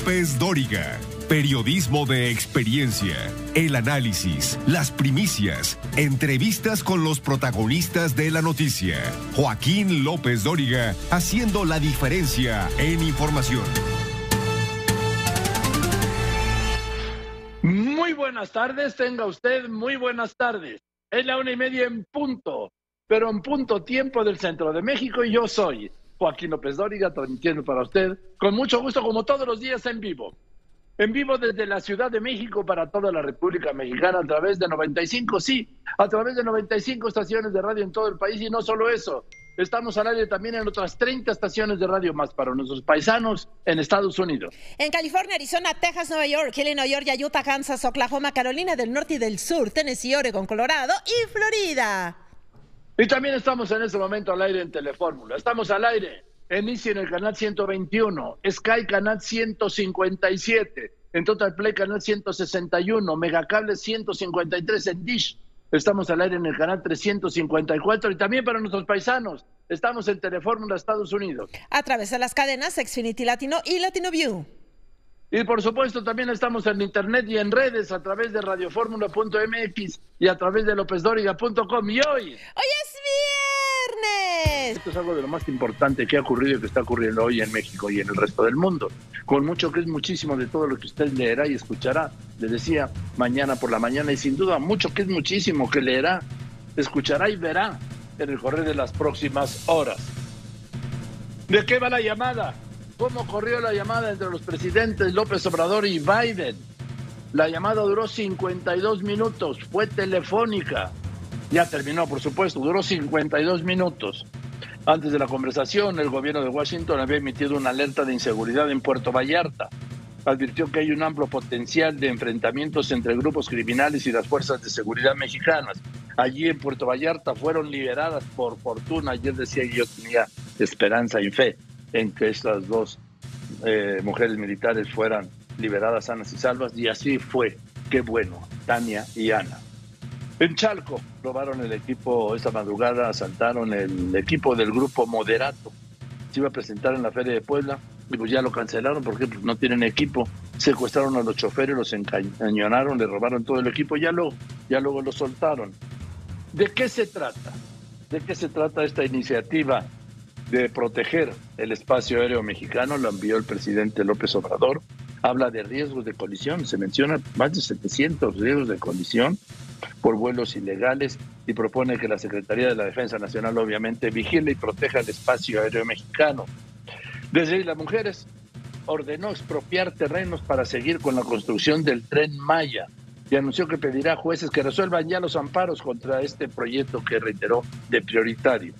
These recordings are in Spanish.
López Dóriga. Periodismo de experiencia, el análisis, las primicias, entrevistas con los protagonistas de la noticia. Joaquín López Dóriga, haciendo la diferencia en información. Muy buenas tardes, tenga usted muy buenas tardes. Es la 1:30 en punto, pero en punto tiempo del centro de México, y yo soy Joaquín López Dóriga, transmitiendo para usted con mucho gusto, como todos los días, en vivo. En vivo desde la Ciudad de México para toda la República Mexicana a través de 95, sí, a través de 95 estaciones de radio en todo el país. Y no solo eso, estamos al aire también en otras 30 estaciones de radio más para nuestros paisanos en Estados Unidos. En California, Arizona, Texas, Nueva York, Illinois, Georgia, Utah, Kansas, Oklahoma, Carolina del Norte y del Sur, Tennessee, Oregon, Colorado y Florida. Y también estamos en este momento al aire en Telefórmula. Estamos al aire en Easy en el canal 121, Sky canal 157, en Total Play canal 161, Megacable 153 en Dish. Estamos al aire en el canal 354 y también para nuestros paisanos. Estamos en Telefórmula, Estados Unidos. A través de las cadenas Xfinity Latino y Latino View. Y por supuesto también estamos en internet y en redes a través de radioformula.mx y a través de lopezdoriga.com. Y hoy es viernes. Esto es algo de lo más importante que ha ocurrido y que está ocurriendo hoy en México y en el resto del mundo. Con mucho que es muchísimo de todo lo que usted leerá y escuchará, le decía, mañana por la mañana, y sin duda mucho que es muchísimo que leerá, escuchará y verá en el correr de las próximas horas. ¿De qué va la llamada? ¿Cómo corrió la llamada entre los presidentes López Obrador y Biden? La llamada duró 52 minutos, fue telefónica. Ya terminó, por supuesto, duró 52 minutos. Antes de la conversación, el gobierno de Washington había emitido una alerta de inseguridad en Puerto Vallarta. Advirtió que hay un amplio potencial de enfrentamientos entre grupos criminales y las fuerzas de seguridad mexicanas. Allí en Puerto Vallarta fueron liberadas por fortuna. Ayer decía que yo tenía esperanza y fe en que estas dos mujeres militares fueran liberadas sanas y salvas, y así fue. Qué bueno, Tania y Ana. En Chalco robaron el equipo esta madrugada, asaltaron el equipo del grupo Moderato. Se iba a presentar en la Feria de Puebla y pues ya lo cancelaron porque pues, no tienen equipo. Secuestraron a los choferes, los encañonaron, le robaron todo el equipo, ya luego lo soltaron. ¿De qué se trata? ¿De qué se trata esta iniciativa de proteger el espacio aéreo mexicano? Lo envió el presidente López Obrador. Habla de riesgos de colisión, se menciona más de 700 riesgos de colisión por vuelos ilegales, y propone que la Secretaría de la Defensa Nacional obviamente vigile y proteja el espacio aéreo mexicano. Desde las mujeres ordenó expropiar terrenos para seguir con la construcción del Tren Maya y anunció que pedirá a jueces que resuelvan ya los amparos contra este proyecto que reiteró de prioritario.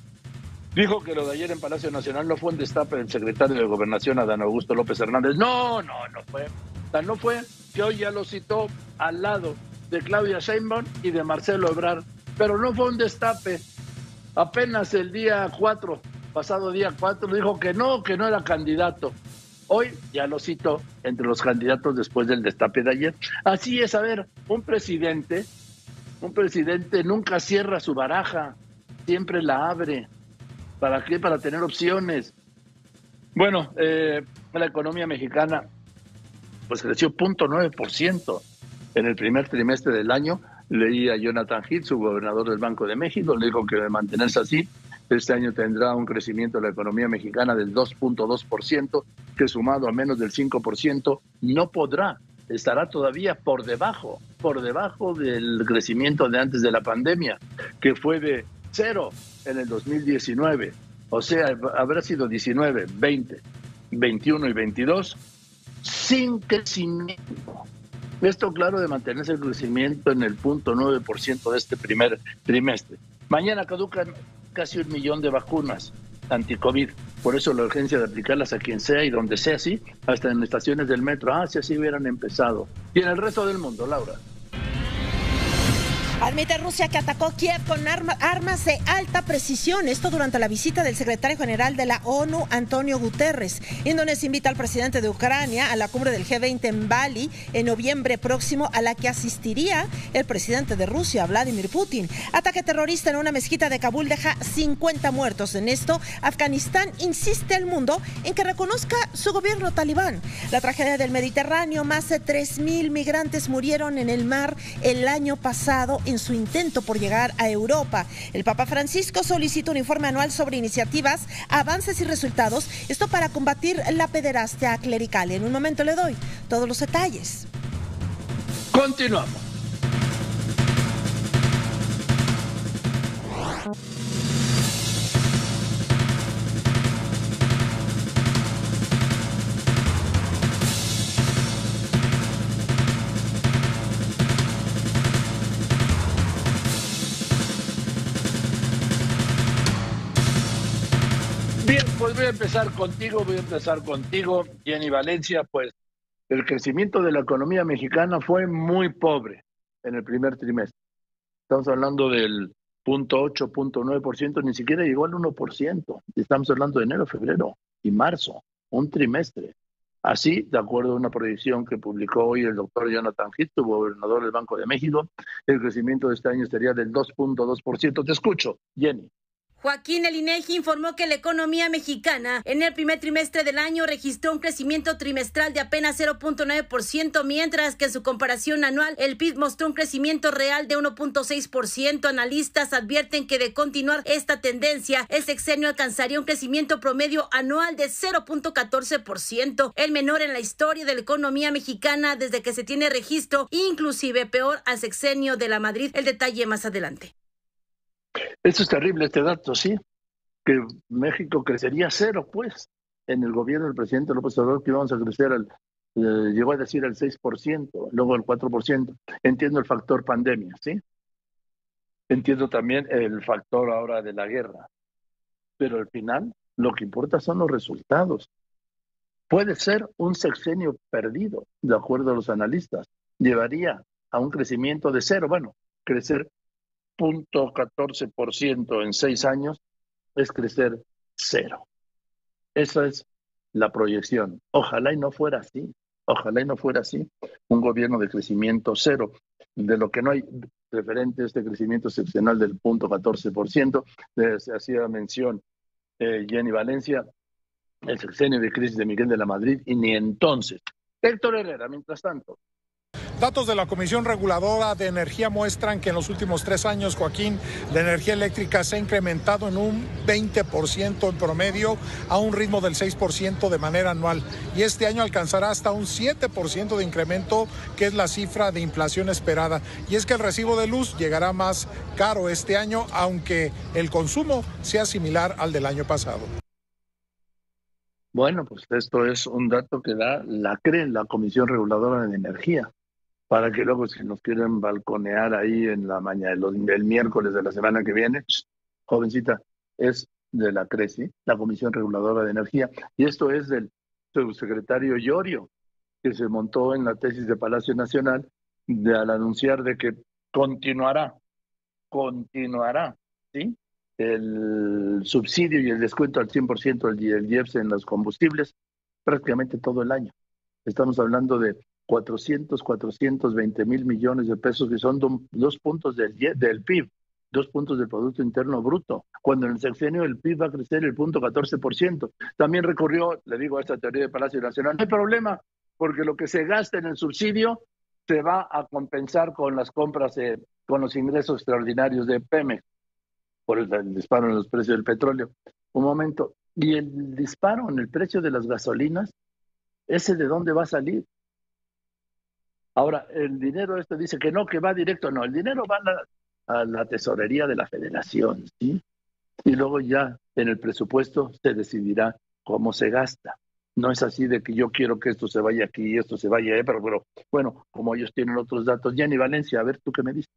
Dijo que lo de ayer en Palacio Nacional no fue un destape del secretario de Gobernación, Adán Augusto López Hernández. No fue. Tan no fue que hoy ya lo citó al lado de Claudia Sheinbaum y de Marcelo Ebrard. Pero no fue un destape. Apenas el día 4, pasado día 4, dijo que no era candidato. Hoy ya lo citó entre los candidatos después del destape de ayer. Así es, a ver, un presidente nunca cierra su baraja, siempre la abre. ¿Para qué? Para tener opciones. Bueno, la economía mexicana pues creció 0.9% en el primer trimestre del año. Leí a Jonathan Heath, su gobernador del Banco de México, le dijo que de mantenerse así, este año tendrá un crecimiento de la economía mexicana del 2.2%, que sumado a menos del 5% no podrá, estará todavía por debajo del crecimiento de antes de la pandemia, que fue de 0 en el 2019, o sea, habrá sido 19, 20, 21 y 22 sin crecimiento. Esto, claro, de mantenerse el crecimiento en el 0.9% de este primer trimestre. Mañana caducan casi 1 millón de vacunas anti-COVID, por eso la urgencia de aplicarlas a quien sea y donde sea, sí, hasta en estaciones del metro. Si así hubieran empezado. Y en el resto del mundo, Laura. Admite Rusia que atacó Kiev con armas de alta precisión. Esto durante la visita del secretario general de la ONU, Antonio Guterres. Indonesia invita al presidente de Ucrania a la cumbre del G20 en Bali en noviembre próximo, a la que asistiría el presidente de Rusia, Vladimir Putin. Ataque terrorista en una mezquita de Kabul deja 50 muertos. En esto, Afganistán insiste al mundo en que reconozca su gobierno talibán. La tragedia del Mediterráneo: más de 3,000 migrantes murieron en el mar el año pasado en su intento por llegar a Europa. El Papa Francisco solicita un informe anual sobre iniciativas, avances y resultados, esto para combatir la pederastia clerical. En un momento le doy todos los detalles. Continuamos. Bien, pues voy a empezar contigo, Jenny Valencia. Pues el crecimiento de la economía mexicana fue muy pobre en el primer trimestre. Estamos hablando del 0.8, 0.9%, ni siquiera llegó al 1%. Estamos hablando de enero, febrero y marzo, un trimestre. Así, de acuerdo a una proyección que publicó hoy el doctor Jonathan Heath, gobernador del Banco de México, el crecimiento de este año sería del 2.2%. Te escucho, Jenny. Joaquín, el INEGI informó que la economía mexicana en el primer trimestre del año registró un crecimiento trimestral de apenas 0.9%, mientras que en su comparación anual el PIB mostró un crecimiento real de 1.6%. Analistas advierten que de continuar esta tendencia, el sexenio alcanzaría un crecimiento promedio anual de 0.14%, el menor en la historia de la economía mexicana desde que se tiene registro, inclusive peor al sexenio de la Madrid. El detalle más adelante. Eso es terrible, este dato, sí, que México crecería cero, pues, en el gobierno del presidente López Obrador, que íbamos a crecer, llegó a decir al 6%, luego al 4%. Entiendo el factor pandemia, ¿sí? Entiendo también el factor ahora de la guerra, pero al final lo que importa son los resultados. Puede ser un sexenio perdido, de acuerdo a los analistas, llevaría a un crecimiento de cero. Bueno, crecer 0.14% en 6 años es crecer cero. Esa es la proyección. Ojalá y no fuera así. Ojalá y no fuera así. Un gobierno de crecimiento cero, de lo que no hay referente a este crecimiento excepcional del 0.14%. Se hacía mención Jenny Valencia, el sexenio de crisis de Miguel de la Madrid, y ni entonces. Héctor Herrera, mientras tanto. Datos de la Comisión Reguladora de Energía muestran que en los últimos 3 años, Joaquín, la energía eléctrica se ha incrementado en un 20% en promedio, a un ritmo del 6% de manera anual. Y este año alcanzará hasta un 7% de incremento, que es la cifra de inflación esperada. Y es que el recibo de luz llegará más caro este año, aunque el consumo sea similar al del año pasado. Bueno, pues esto es un dato que da la Comisión Reguladora de Energía, para que luego, si nos quieren balconear ahí en la mañana, el miércoles de la semana que viene, jovencita, es de la CRECI, la Comisión Reguladora de Energía, y esto es del subsecretario Llorio, que se montó en la tesis de Palacio Nacional al anunciar de que continuará, ¿sí?, el subsidio y el descuento al 100% del IEPS en los combustibles prácticamente todo el año. Estamos hablando de 420 mil millones de pesos, que son 2 puntos del PIB, 2 puntos del Producto Interno Bruto, cuando en el sexenio el PIB va a crecer el 0.14%. También recurrió, le digo, a esta teoría de Palacio Nacional. No hay problema, porque lo que se gasta en el subsidio se va a compensar con las compras, con los ingresos extraordinarios de Pemex, por el disparo en los precios del petróleo. Un momento, ¿y el disparo en el precio de las gasolinas? ¿Ese de dónde va a salir? Ahora, el dinero dice que no, que va directo. No, el dinero va a la tesorería de la Federación, ¿sí? Y luego ya en el presupuesto se decidirá cómo se gasta. No es así de que yo quiero que esto se vaya aquí y esto se vaya, pero bueno, como ellos tienen otros datos. Jenny Valencia, a ver, ¿tú qué me dices?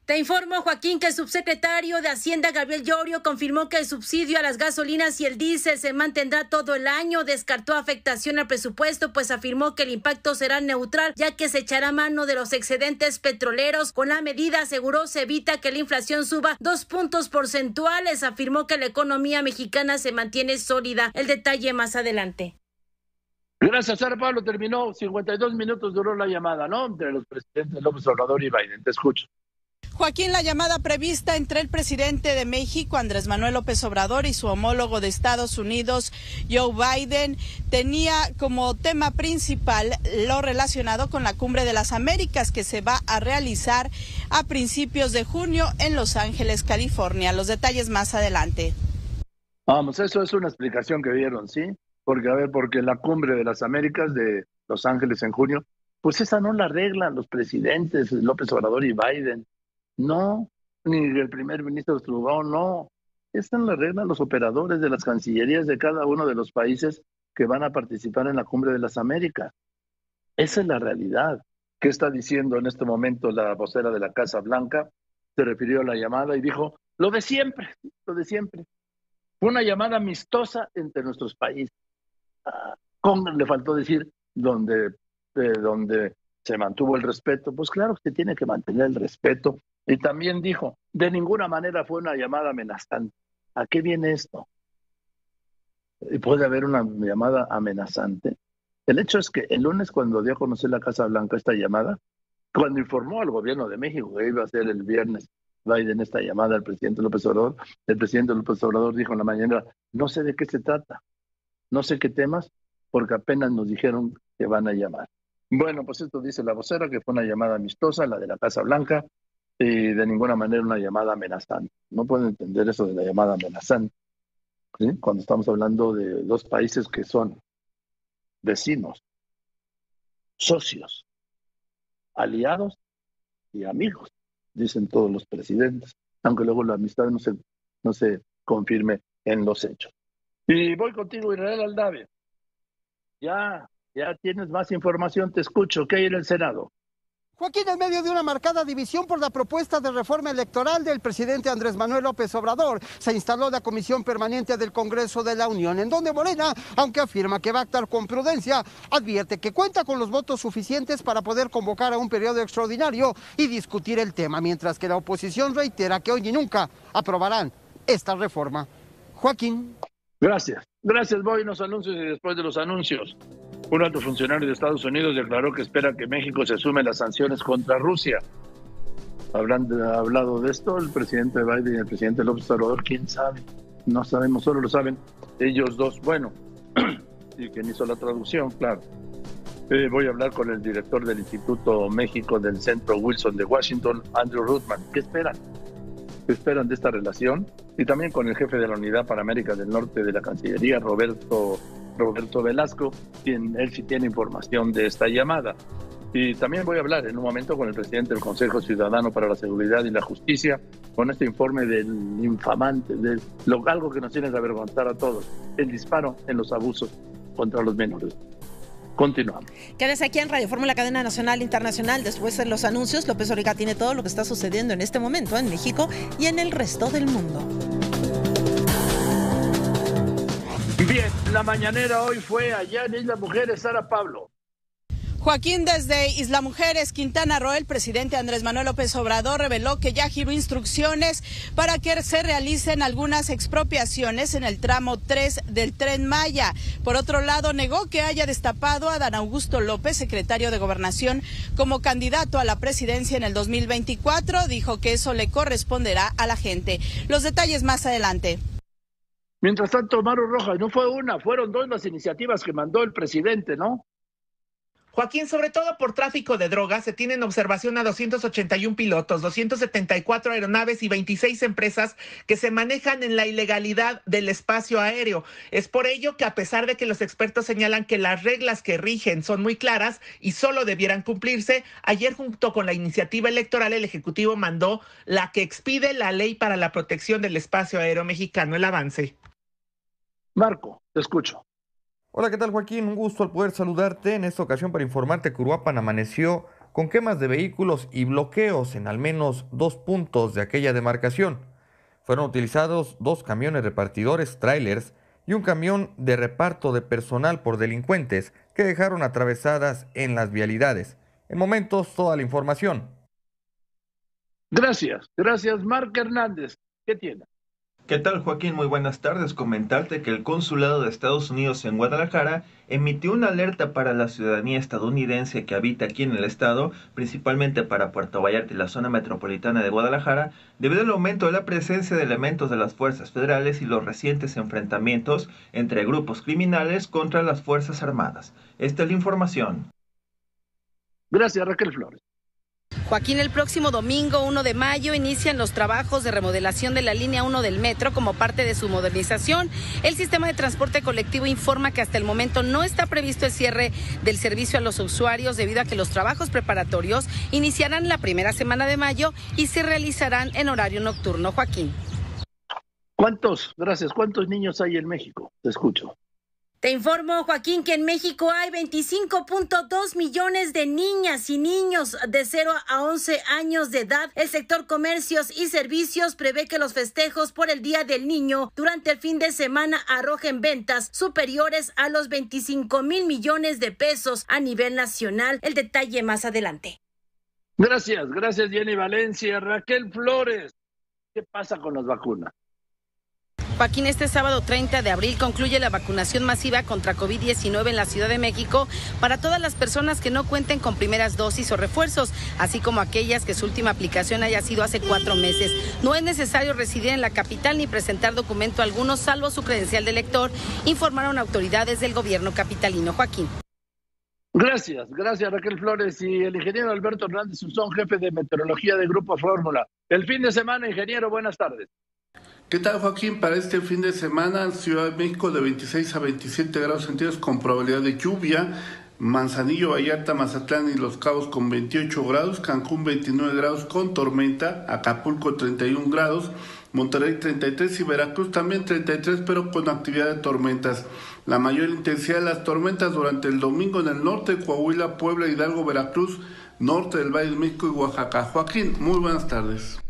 Te informo, Joaquín, que el subsecretario de Hacienda, Gabriel Llorio, confirmó que el subsidio a las gasolinas y el diésel se mantendrá todo el año. Descartó afectación al presupuesto, pues afirmó que el impacto será neutral, ya que se echará mano de los excedentes petroleros. Con la medida, aseguró, se evita que la inflación suba 2 puntos porcentuales. Afirmó que la economía mexicana se mantiene sólida. El detalle más adelante. Gracias, Sara Pablo. Terminó, 52 minutos duró la llamada, ¿no? Entre los presidentes López Obrador y Biden. Te escucho. Joaquín, la llamada prevista entre el presidente de México, Andrés Manuel López Obrador, y su homólogo de Estados Unidos, Joe Biden, tenía como tema principal lo relacionado con la Cumbre de las Américas, que se va a realizar a principios de junio en Los Ángeles, California. Los detalles más adelante. Vamos, eso es una explicación que dieron, ¿sí? Porque la Cumbre de las Américas de Los Ángeles en junio, pues esa no la arreglan los presidentes López Obrador y Biden. No, ni el primer ministro Trudeau, no. Esta la arreglan los operadores de las cancillerías de cada uno de los países que van a participar en la Cumbre de las Américas. Esa es la realidad. ¿Qué está diciendo en este momento la vocera de la Casa Blanca? Se refirió a la llamada y dijo, lo de siempre, lo de siempre. Fue una llamada amistosa entre nuestros países. Le faltó decir donde se mantuvo el respeto. Pues claro que se tiene que mantener el respeto. Y también dijo, de ninguna manera fue una llamada amenazante. ¿A qué viene esto? ¿Puede haber una llamada amenazante? El hecho es que el lunes, cuando dio a conocer la Casa Blanca esta llamada, cuando informó al gobierno de México que iba a ser el viernes Biden esta llamada al presidente López Obrador, el presidente López Obrador dijo en la mañana, no sé de qué se trata, no sé qué temas, porque apenas nos dijeron que van a llamar. Bueno, pues esto dice la vocera, que fue una llamada amistosa, la de la Casa Blanca, y de ninguna manera una llamada amenazante. No pueden entender eso de la llamada amenazante, ¿sí? Cuando estamos hablando de dos países que son vecinos, socios, aliados y amigos, dicen todos los presidentes, aunque luego la amistad no se confirme en los hechos. Y voy contigo, Israel Aldave. Ya tienes más información, te escucho. ¿Qué hay en el Senado? Joaquín, en medio de una marcada división por la propuesta de reforma electoral del presidente Andrés Manuel López Obrador, se instaló la Comisión Permanente del Congreso de la Unión, en donde Morena, aunque afirma que va a actuar con prudencia, advierte que cuenta con los votos suficientes para poder convocar a un periodo extraordinario y discutir el tema, mientras que la oposición reitera que hoy y nunca aprobarán esta reforma. Joaquín. Gracias, voy a los anuncios y después de los anuncios. Un alto funcionario de Estados Unidos declaró que espera que México se sume a las sanciones contra Rusia. Hablado de esto, el presidente Biden y el presidente López Obrador, ¿quién sabe? No sabemos, solo lo saben ellos dos. Bueno, y quien hizo la traducción, claro. Voy a hablar con el director del Instituto México del Centro Wilson de Washington, Andrew Ruthman. ¿Qué esperan? ¿Qué esperan de esta relación? Y también con el jefe de la Unidad para América del Norte de la Cancillería, Roberto Velasco, él sí tiene información de esta llamada. Y también voy a hablar en un momento con el presidente del Consejo Ciudadano para la Seguridad y la Justicia, con este informe del infamante, algo que nos tiene que avergonzar a todos, el disparo en los abusos contra los menores. Continuamos. Quédese aquí en Radio Fórmula, cadena nacional e internacional. Después de los anuncios, López Origa tiene todo lo que está sucediendo en este momento en México y en el resto del mundo. Bien, la mañanera hoy fue allá en Isla Mujeres, Sara Pablo. Joaquín, desde Isla Mujeres, Quintana Roo, el presidente Andrés Manuel López Obrador reveló que ya giró instrucciones para que se realicen algunas expropiaciones en el tramo 3 del Tren Maya. Por otro lado, negó que haya destapado a Adán Augusto López, secretario de Gobernación, como candidato a la presidencia en el 2024. Dijo que eso le corresponderá a la gente. Los detalles más adelante. Mientras tanto, Maru Rojas, no fue una, fueron dos las iniciativas que mandó el presidente, ¿no? Joaquín, sobre todo por tráfico de drogas, se tienen en observación a 281 pilotos, 274 aeronaves y 26 empresas que se manejan en la ilegalidad del espacio aéreo. Es por ello que, a pesar de que los expertos señalan que las reglas que rigen son muy claras y solo debieran cumplirse, ayer junto con la iniciativa electoral el Ejecutivo mandó la que expide la Ley para la Protección del Espacio Aéreo Mexicano. El avance. Marco, te escucho. Hola, ¿qué tal, Joaquín? Un gusto al poder saludarte en esta ocasión para informarte que Uruapan amaneció con quemas de vehículos y bloqueos en al menos 2 puntos de aquella demarcación. Fueron utilizados 2 camiones repartidores trailers y un camión de reparto de personal por delincuentes que dejaron atravesadas en las vialidades. En momentos, toda la información. Gracias, Marc Hernández. ¿Qué tiene? ¿Qué tal, Joaquín? Muy buenas tardes. Comentarte que el Consulado de Estados Unidos en Guadalajara emitió una alerta para la ciudadanía estadounidense que habita aquí en el estado, principalmente para Puerto Vallarta y la zona metropolitana de Guadalajara, debido al aumento de la presencia de elementos de las fuerzas federales y los recientes enfrentamientos entre grupos criminales contra las Fuerzas Armadas. Esta es la información. Gracias, Raquel Flores. Joaquín, el próximo domingo 1 de mayo inician los trabajos de remodelación de la línea 1 del metro como parte de su modernización. El sistema de transporte colectivo informa que hasta el momento no está previsto el cierre del servicio a los usuarios debido a que los trabajos preparatorios iniciarán la primera semana de mayo y se realizarán en horario nocturno. Joaquín. ¿Cuántos niños hay en México? Te escucho. Te informo, Joaquín, que en México hay 25.2 millones de niñas y niños de 0 a 11 años de edad. El sector comercios y servicios prevé que los festejos por el Día del Niño durante el fin de semana arrojen ventas superiores a los 25,000 millones de pesos a nivel nacional. El detalle más adelante. Gracias, Jenny Valencia. Raquel Flores, ¿qué pasa con las vacunas? Joaquín, este sábado 30 de abril concluye la vacunación masiva contra COVID-19 en la Ciudad de México para todas las personas que no cuenten con primeras dosis o refuerzos, así como aquellas que su última aplicación haya sido hace 4 meses. No es necesario residir en la capital ni presentar documento alguno, salvo su credencial de elector, informaron autoridades del gobierno capitalino. Joaquín. Gracias Raquel Flores. Y el ingeniero Alberto Hernández Susón, jefe de meteorología de Grupo Fórmula. El fin de semana, ingeniero, buenas tardes. ¿Qué tal, Joaquín? Para este fin de semana, Ciudad de México de 26 a 27 grados centígrados con probabilidad de lluvia, Manzanillo, Vallarta, Mazatlán y Los Cabos con 28 grados, Cancún 29 grados con tormenta, Acapulco 31 grados, Monterrey 33 y Veracruz también 33 pero con actividad de tormentas. La mayor intensidad de las tormentas durante el domingo en el norte, Coahuila, Puebla, Hidalgo, Veracruz, norte del Valle de México y Oaxaca. Joaquín, muy buenas tardes.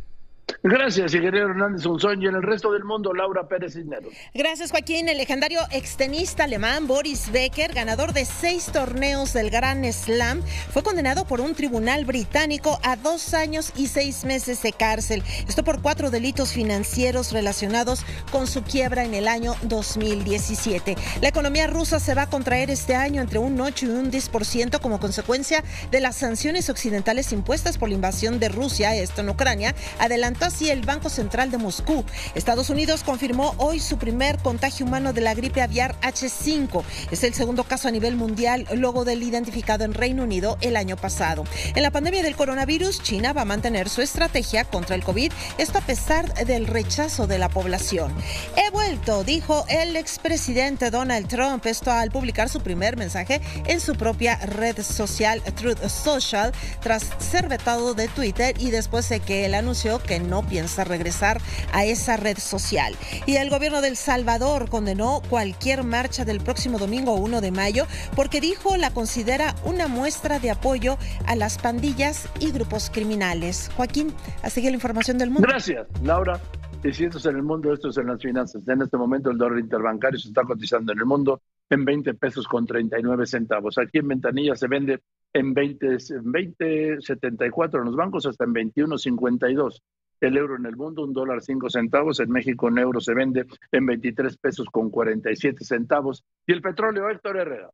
Gracias, ingeniero Hernández Unzón. Y en el resto del mundo, Laura Pérez Cisneros. Gracias, Joaquín. El legendario extenista alemán Boris Becker, ganador de 6 torneos del Grand Slam, fue condenado por un tribunal británico a 2 años y 6 meses de cárcel. Esto por 4 delitos financieros relacionados con su quiebra en el año 2017. La economía rusa se va a contraer este año entre un 8 y un 10% como consecuencia de las sanciones occidentales impuestas por la invasión de Rusia, esto en Ucrania, adelantó así el Banco Central de Moscú. Estados Unidos confirmó hoy su primer contagio humano de la gripe aviar H5. Es el segundo caso a nivel mundial luego del identificado en Reino Unido el año pasado. En la pandemia del coronavirus, China va a mantener su estrategia contra el COVID, esto a pesar del rechazo de la población. He vuelto, dijo el expresidente Donald Trump, esto al publicar su primer mensaje en su propia red social, Truth Social, tras ser vetado de Twitter y después de que él anunció que no piensa regresar a esa red social. Y el gobierno de El Salvador condenó cualquier marcha del próximo domingo 1 de mayo porque dijo la considera una muestra de apoyo a las pandillas y grupos criminales. Joaquín, a seguir la información del mundo. Gracias, Laura. Y si esto es en el mundo, esto es en las finanzas. En este momento el dólar interbancario se está cotizando en el mundo en 20 pesos con 39 centavos. Aquí en Ventanilla se vende en 20.74 en los bancos, hasta en 21.52. El euro en el mundo, $1.05. En México, un euro se vende en 23 pesos con 47 centavos. Y el petróleo, Héctor Herrera.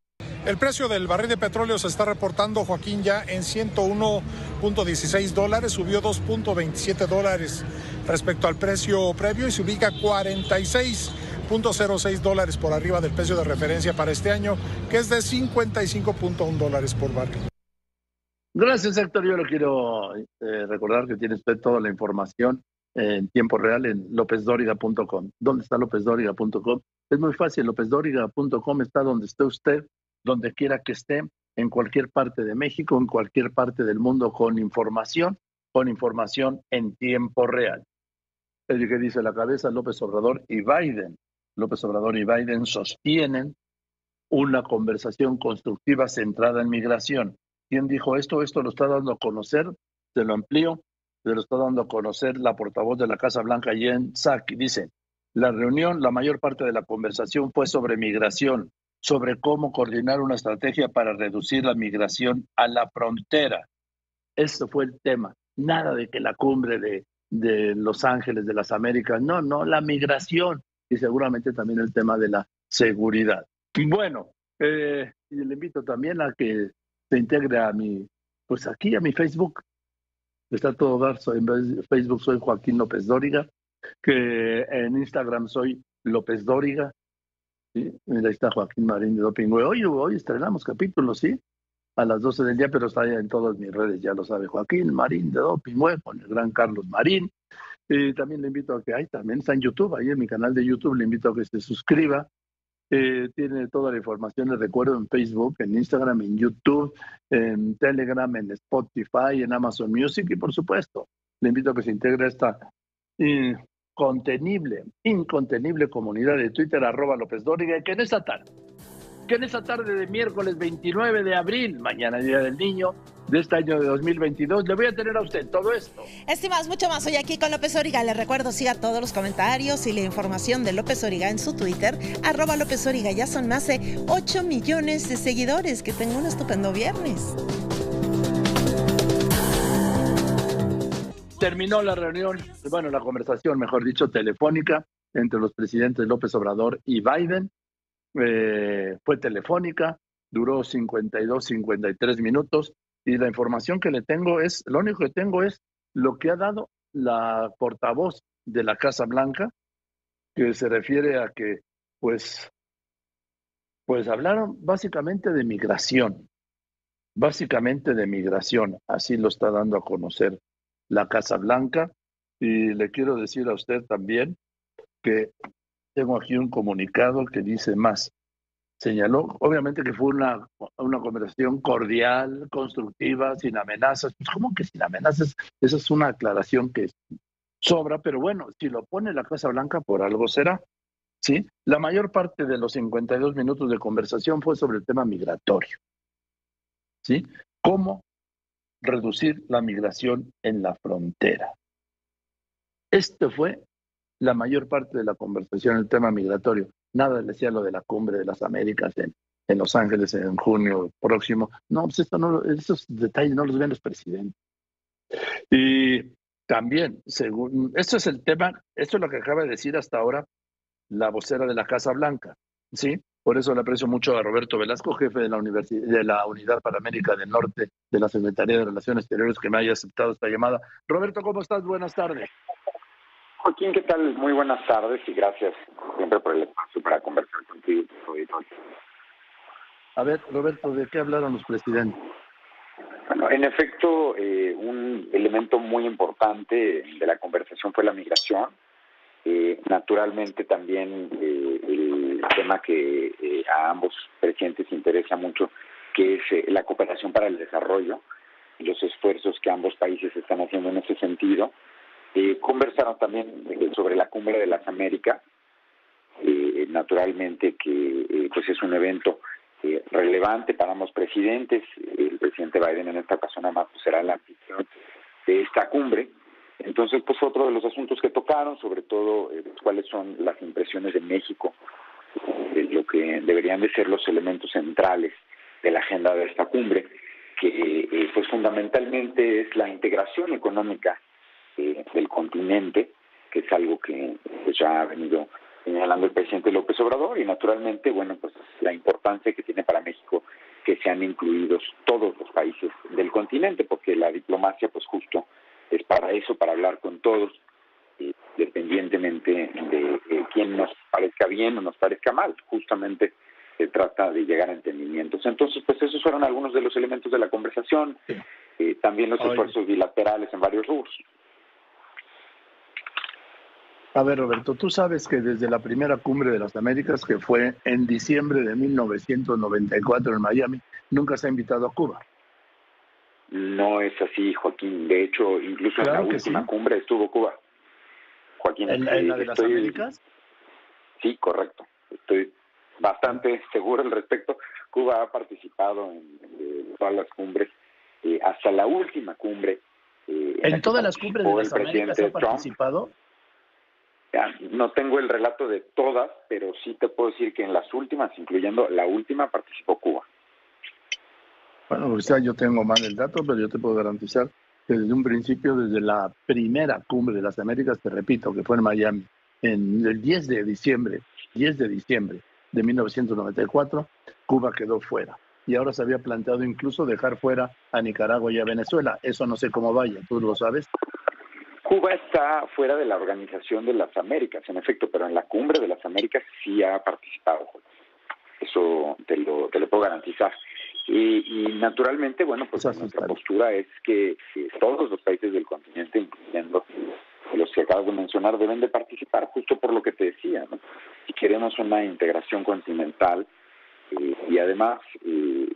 El precio del barril de petróleo se está reportando, Joaquín, ya en $101.16, subió $2.27 respecto al precio previo y se ubica $46.06 por arriba del precio de referencia para este año, que es de $55.1 por barril. Gracias, Héctor. Yo le quiero recordar que tiene usted toda la información en tiempo real en lopezdoriga.com. ¿Dónde está lopezdoriga.com? Es muy fácil, lopezdoriga.com está donde esté usted, donde quiera que esté, en cualquier parte de México, en cualquier parte del mundo, con información en tiempo real. Es lo que dice la cabeza. López Obrador y Biden sostienen una conversación constructiva centrada en migración. ¿Quién dijo esto? Esto lo está dando a conocer, se lo amplío, se lo está dando a conocer la portavoz de la Casa Blanca, Jen Psaki. Dice, la reunión, la mayor parte de la conversación fue sobre migración, sobre cómo coordinar una estrategia para reducir la migración a la frontera. Eso fue el tema. Nada de que la cumbre de Los Ángeles, de las Américas, no, la migración y seguramente también el tema de la seguridad. Bueno, y le invito también a que se integre a mi, pues aquí a mi Facebook. Está todo dar, en Facebook soy Joaquín López Dóriga, que en Instagram soy López Dóriga. ¿Sí? Mira, ahí está Joaquín Marín de Dopingüe. Hoy estrenamos capítulos, ¿sí? A las 12 del día, pero está en todas mis redes, ya lo sabe, Joaquín Marín de Dopingüe, con el gran Carlos Marín. Y también le invito a que, también está en YouTube, ahí en mi canal de YouTube, le invito a que se suscriba. Tiene toda la información, les recuerdo, en Facebook, en Instagram, en YouTube, en Telegram, en Spotify, en Amazon Music y, por supuesto, le invito a que se integre a esta incontenible comunidad de Twitter, @López Dóriga, y que en esta tarde de miércoles 29 de abril, mañana Día del Niño, de este año de 2022, le voy a tener a usted todo esto. Estimados, mucho más hoy aquí con López Dóriga. Les recuerdo, siga todos los comentarios y la información de López Dóriga en su Twitter, @López Dóriga. Ya son más de 8 millones de seguidores. Que tengan un estupendo viernes. Terminó la reunión, la conversación, mejor dicho, telefónica entre los presidentes López Obrador y Biden. Fue telefónica, duró 53 minutos y la información que lo único que tengo es lo que ha dado la portavoz de la Casa Blanca, que se refiere a que pues hablaron básicamente de migración, así lo está dando a conocer la Casa Blanca. Y le quiero decir a usted también que tengo aquí un comunicado que dice más. Señaló, obviamente, que fue una conversación cordial, constructiva, sin amenazas. Pues, ¿cómo que sin amenazas? Esa es una aclaración que sobra, pero bueno, si lo pone la Casa Blanca, por algo será. ¿Sí? La mayor parte de los 52 minutos de conversación fue sobre el tema migratorio. ¿Sí? ¿Cómo reducir la migración en la frontera? Esto fue la mayor parte de la conversación, el tema migratorio. Nada decía lo de la cumbre de las Américas en Los Ángeles en junio próximo. No, pues esos detalles no los ven los presidentes. Y también, esto es el tema, esto es lo que acaba de decir hasta ahora la vocera de la Casa Blanca, ¿sí? Por eso le aprecio mucho a Roberto Velasco, jefe de la Unidad para América del Norte de la Secretaría de Relaciones Exteriores, que me haya aceptado esta llamada. Roberto, ¿cómo estás? Buenas tardes. Joaquín, ¿qué tal? Muy buenas tardes y gracias siempre por el espacio para conversar contigo. A ver, Roberto, ¿de qué hablaron los presidentes? Bueno, en efecto, un elemento muy importante de la conversación fue la migración. Naturalmente también el tema que a ambos presidentes interesa mucho, que es la cooperación para el desarrollo y los esfuerzos que ambos países están haciendo en ese sentido. Conversaron también sobre la Cumbre de las Américas, naturalmente que pues es un evento relevante para ambos presidentes. El presidente Biden en esta ocasión además pues, será la anfitrión de esta cumbre. Entonces, pues otro de los asuntos que tocaron, sobre todo cuáles son las impresiones de México, de lo que deberían de ser los elementos centrales de la agenda de esta cumbre, que pues fundamentalmente es la integración económica del continente, que es algo que pues, ya ha venido señalando el presidente López Obrador, y naturalmente, bueno, pues la importancia que tiene para México que sean incluidos todos los países del continente, porque la diplomacia, pues justo es para eso, para hablar con todos, independientemente de quién nos parezca bien o nos parezca mal. Justamente se trata de llegar a entendimientos. Entonces, pues esos fueron algunos de los elementos de la conversación, también los esfuerzos bilaterales en varios rubros. A ver, Roberto, tú sabes que desde la primera cumbre de las Américas, que fue en diciembre de 1994 en Miami, nunca se ha invitado a Cuba. No es así, Joaquín. De hecho, incluso claro en la última cumbre estuvo Cuba. Joaquín, ¿En la de las Américas? Sí, correcto. Estoy bastante seguro al respecto. Cuba ha participado en todas las cumbres hasta la última cumbre. ¿En todas las cumbres de las Américas ha participado? No tengo el relato de todas, pero sí te puedo decir que en las últimas, incluyendo la última, participó Cuba. Bueno, o sea, yo tengo mal el dato, pero yo te puedo garantizar que desde un principio, desde la primera cumbre de las Américas, te repito, que fue en Miami, en el 10 de diciembre de 1994, Cuba quedó fuera. Y ahora se había planteado incluso dejar fuera a Nicaragua y a Venezuela. Eso no sé cómo vaya, ¿tú lo sabes? Cuba está fuera de la Organización de las Américas, en efecto, pero en la Cumbre de las Américas sí ha participado. Eso te lo puedo garantizar. Y naturalmente, bueno, pues nuestra postura es que todos los países del continente, incluyendo los que acabo de mencionar, deben de participar, justo por lo que te decía, ¿no? Si queremos una integración continental, y además,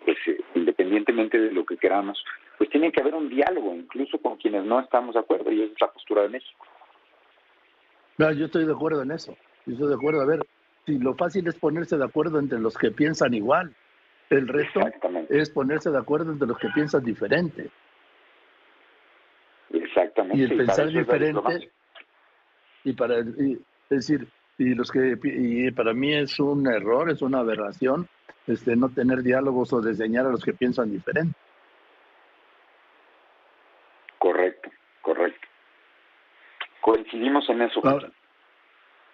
pues independientemente de lo que queramos, pues tiene que haber un diálogo, incluso con quienes no estamos de acuerdo, y esa es la postura de México. No, yo estoy de acuerdo en eso. Yo estoy de acuerdo. A ver, si lo fácil es ponerse de acuerdo entre los que piensan igual, el resto es ponerse de acuerdo entre los que piensan diferente. Exactamente. Y el pensar diferente, es decir, y para mí es un error, es una aberración, no tener diálogos o desdeñar a los que piensan diferente. Correcto. Coincidimos en eso. Ahora,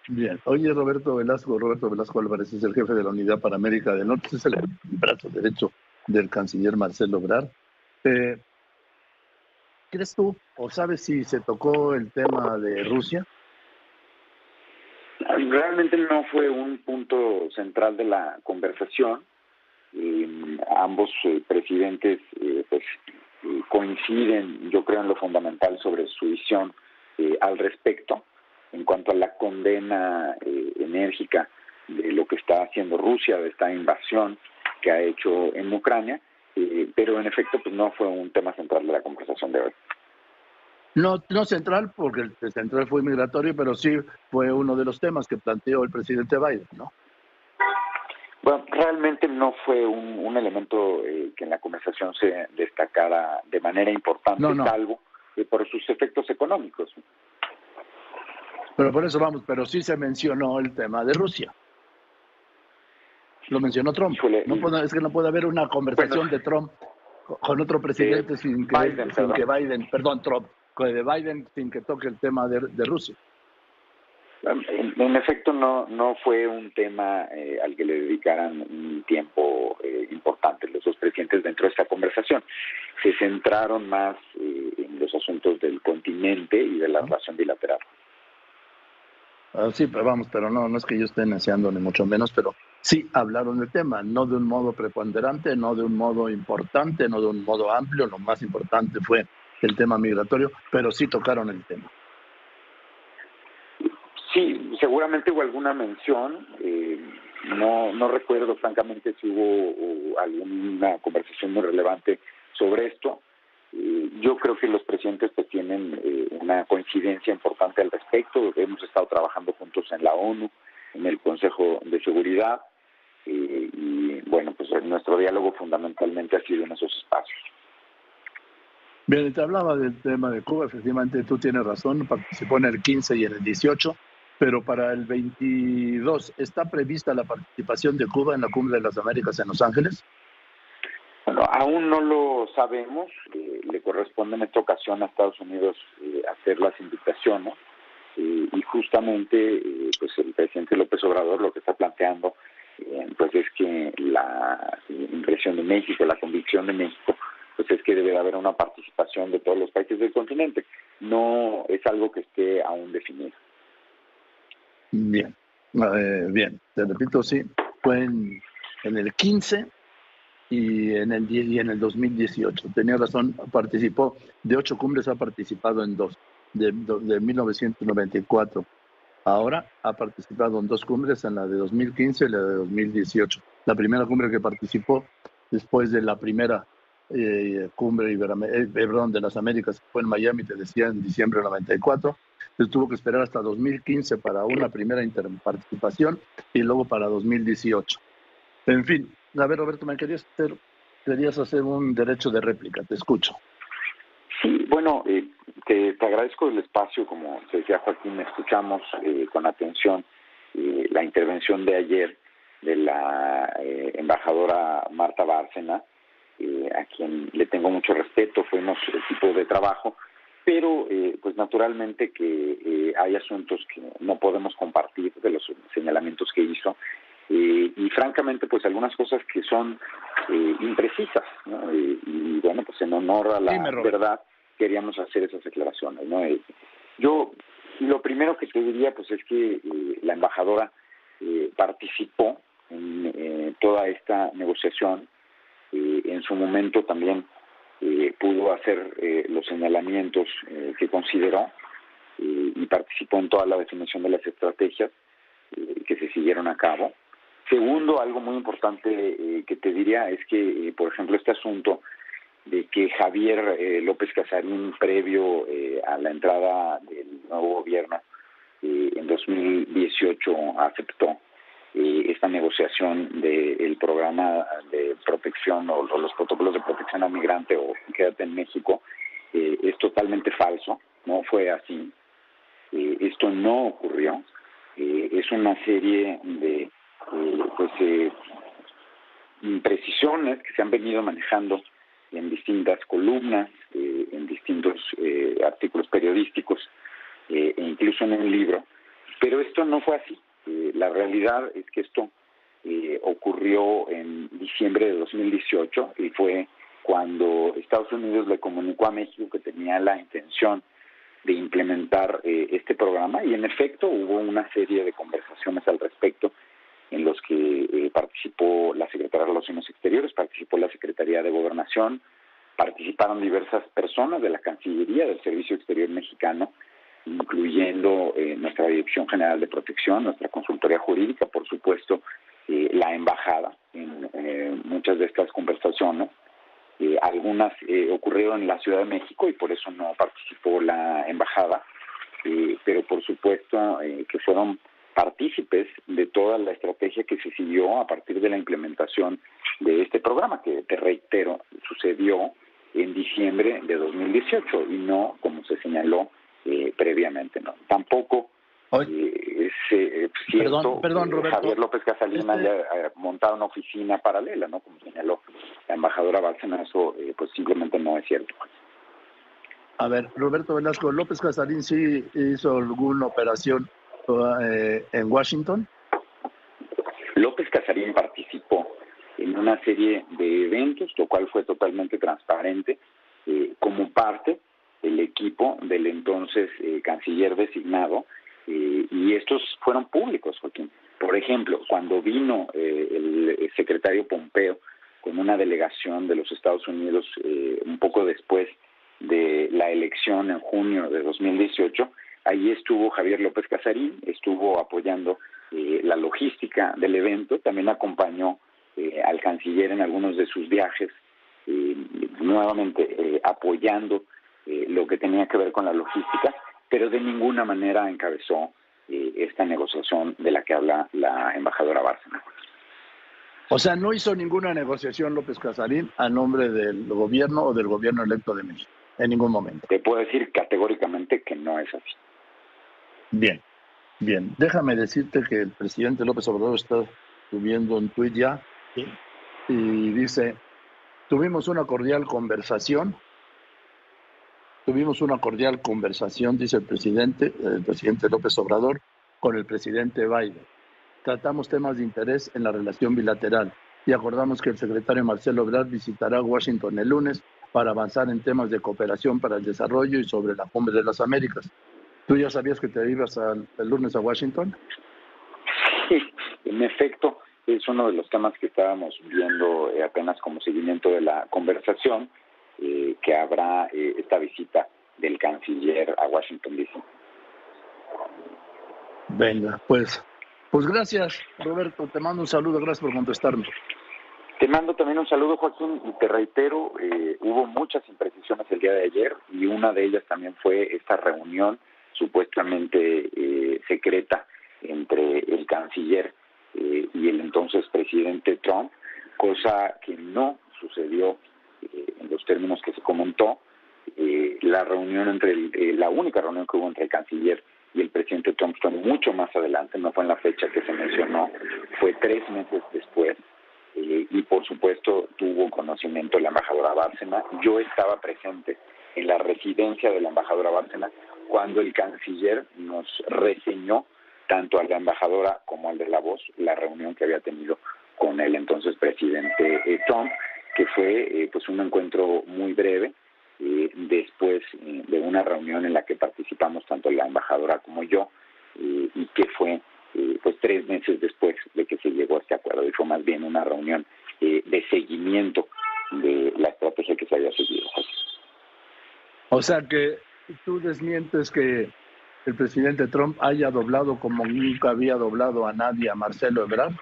bien. Oye, Roberto Velasco Álvarez es el jefe de la Unidad para América del Norte, es el brazo derecho del canciller Marcelo Ebrard. ¿Crees tú o sabes si se tocó el tema de Rusia? Realmente no fue un punto central de la conversación. Ambos presidentes pues coinciden, yo creo, en lo fundamental sobre su visión al respecto, en cuanto a la condena enérgica de lo que está haciendo Rusia, de esta invasión que ha hecho en Ucrania, pero en efecto pues no fue un tema central de la conversación de hoy. No central, porque el central fue migratorio, pero sí fue uno de los temas que planteó el presidente Biden, ¿no? Bueno, realmente no fue un elemento que en la conversación se destacara de manera importante, salvo por sus efectos económicos. Pero por eso pero sí se mencionó el tema de Rusia. Lo mencionó Trump. Es que no puede haber una conversación de Trump con otro presidente sin que Biden sin que toque el tema de Rusia. En efecto, no fue un tema al que le dedicaran un tiempo importante los dos presidentes dentro de esta conversación. Se centraron más en los asuntos del continente y de la relación bilateral. Sí, pero no es que yo esté neceando ni mucho menos, pero sí hablaron del tema, no de un modo preponderante, no de un modo importante, no de un modo amplio. Lo más importante fue el tema migratorio, pero sí tocaron el tema. Sí, seguramente hubo alguna mención. No recuerdo francamente si hubo alguna conversación muy relevante sobre esto. Yo creo que los presidentes pues tienen una coincidencia importante al respecto. Hemos estado trabajando juntos en la ONU, en el Consejo de Seguridad, y bueno, pues nuestro diálogo fundamentalmente ha sido en esos espacios. Bien, te hablaba del tema de Cuba. Efectivamente, tú tienes razón, participó en el 15 y en el 18, pero para el 22, ¿está prevista la participación de Cuba en la Cumbre de las Américas en Los Ángeles? Bueno, aún no lo sabemos. Le corresponde en esta ocasión a Estados Unidos hacer las invitaciones, y justamente pues el presidente López Obrador lo que está planteando pues es que la impresión de México, la convicción de México, pues es que debe de haber una participación de todos los países del continente. No es algo que esté aún definido. Bien, te repito, sí, fue en el 15 y en el 10 y en el 2018. Tenía razón, participó de 8 cumbres, ha participado en 2, de 1994. Ahora ha participado en 2 cumbres, en la de 2015 y la de 2018. La primera cumbre que participó después de la primera cumbre de las Américas fue en Miami, te decía, en diciembre de 94. Entonces tuvo que esperar hasta 2015 para una primera participación y luego para 2018. En fin, a ver, Roberto, me querías hacer querías hacer un derecho de réplica, te escucho. Sí, bueno, te agradezco el espacio, como te decía Joaquín, escuchamos con atención la intervención de ayer de la embajadora Marta Bárcena, a quien le tengo mucho respeto, fuimos equipo de trabajo, pero pues naturalmente que hay asuntos que no podemos compartir de los señalamientos que hizo, y francamente pues algunas cosas que son imprecisas, ¿no? Y bueno, pues en honor a la verdad queríamos hacer esas declaraciones, ¿no? Yo lo primero que te diría pues es que la embajadora participó en toda esta negociación, en su momento también pudo hacer los señalamientos que consideró, y participó en toda la definición de las estrategias que se siguieron a cabo. Segundo, algo muy importante que te diría es que, por ejemplo, este asunto de que Javier López Casarín, previo a la entrada del nuevo gobierno en 2018, aceptó esta negociación del programa de protección o los protocolos de protección al migrante o Quédate en México, es totalmente falso, no fue así. Esto no ocurrió. Es una serie de imprecisiones que se han venido manejando en distintas columnas, en distintos artículos periodísticos, e incluso en un libro, pero esto no fue así. La realidad es que esto ocurrió en diciembre de 2018 y fue cuando Estados Unidos le comunicó a México que tenía la intención de implementar este programa, y en efecto hubo una serie de conversaciones al respecto en los que participó la Secretaría de Relaciones Exteriores, participó la Secretaría de Gobernación, participaron diversas personas de la Cancillería, del Servicio Exterior Mexicano, incluyendo nuestra Dirección General de Protección, nuestra consultoría jurídica, por supuesto, la embajada en muchas de estas conversaciones. Algunas ocurrieron en la Ciudad de México y por eso no participó la embajada, pero por supuesto que fueron partícipes de toda la estrategia que se siguió a partir de la implementación de este programa, que te reitero, sucedió en diciembre de 2018 y no como se señaló previamente, ¿no? Tampoco es cierto perdón, Roberto, Javier López Casarín haya montado una oficina paralela, ¿no? Como señaló la embajadora Bárcena, eso pues simplemente no es cierto. A ver, Roberto Velasco, ¿López Casarín sí hizo alguna operación en Washington? López Casarín participó en una serie de eventos, lo cual fue totalmente transparente, como parte del equipo del entonces canciller designado, y estos fueron públicos, Joaquín. Por ejemplo, cuando vino el secretario Pompeo con una delegación de los Estados Unidos un poco después de la elección en junio de 2018, ahí estuvo Javier López Casarín, estuvo apoyando la logística del evento, también acompañó al canciller en algunos de sus viajes, nuevamente apoyando lo que tenía que ver con la logística, pero de ninguna manera encabezó esta negociación de la que habla la embajadora Bárcena. O sea, no hizo ninguna negociación López Casarín a nombre del gobierno o del gobierno electo de México, en ningún momento. Te puedo decir categóricamente que no es así. Bien. Déjame decirte que el presidente López Obrador está subiendo un tuit ya, ¿sí? Y dice: tuvimos una cordial conversación, dice el presidente López Obrador, con el presidente Biden. Tratamos temas de interés en la relación bilateral y acordamos que el secretario Marcelo Ebrard visitará Washington el lunes para avanzar en temas de cooperación para el desarrollo y sobre la Cumbre de las Américas. ¿Tú ya sabías que te ibas el lunes a Washington? Sí, en efecto, es uno de los temas que estábamos viendo apenas como seguimiento de la conversación, que habrá esta visita del canciller a Washington, D.C. Venga, pues gracias, Roberto, te mando un saludo, gracias por contestarme. Te mando también un saludo, Joaquín, y te reitero, hubo muchas imprecisiones el día de ayer, y una de ellas también fue esta reunión supuestamente secreta entre el canciller y el entonces presidente Trump, cosa que no sucedió en los términos que se comentó. La reunión la única reunión que hubo entre el canciller y el presidente Trump fue mucho más adelante, no fue en la fecha que se mencionó, fue 3 meses después, y por supuesto tuvo conocimiento la embajadora Bárcena. Yo estaba presente en la residencia de la embajadora Bárcena cuando el canciller nos reseñó, tanto a la embajadora como al de La Voz, la reunión que había tenido con el entonces presidente Trump, que fue pues un encuentro muy breve, después de una reunión en la que participamos tanto la embajadora como yo, y que fue pues 3 meses después de que se llegó a este acuerdo, y fue más bien una reunión de seguimiento de la estrategia que se había seguido. O sea que tú desmientes que el presidente Trump haya doblado como nunca había doblado a nadie, a Marcelo Ebrard.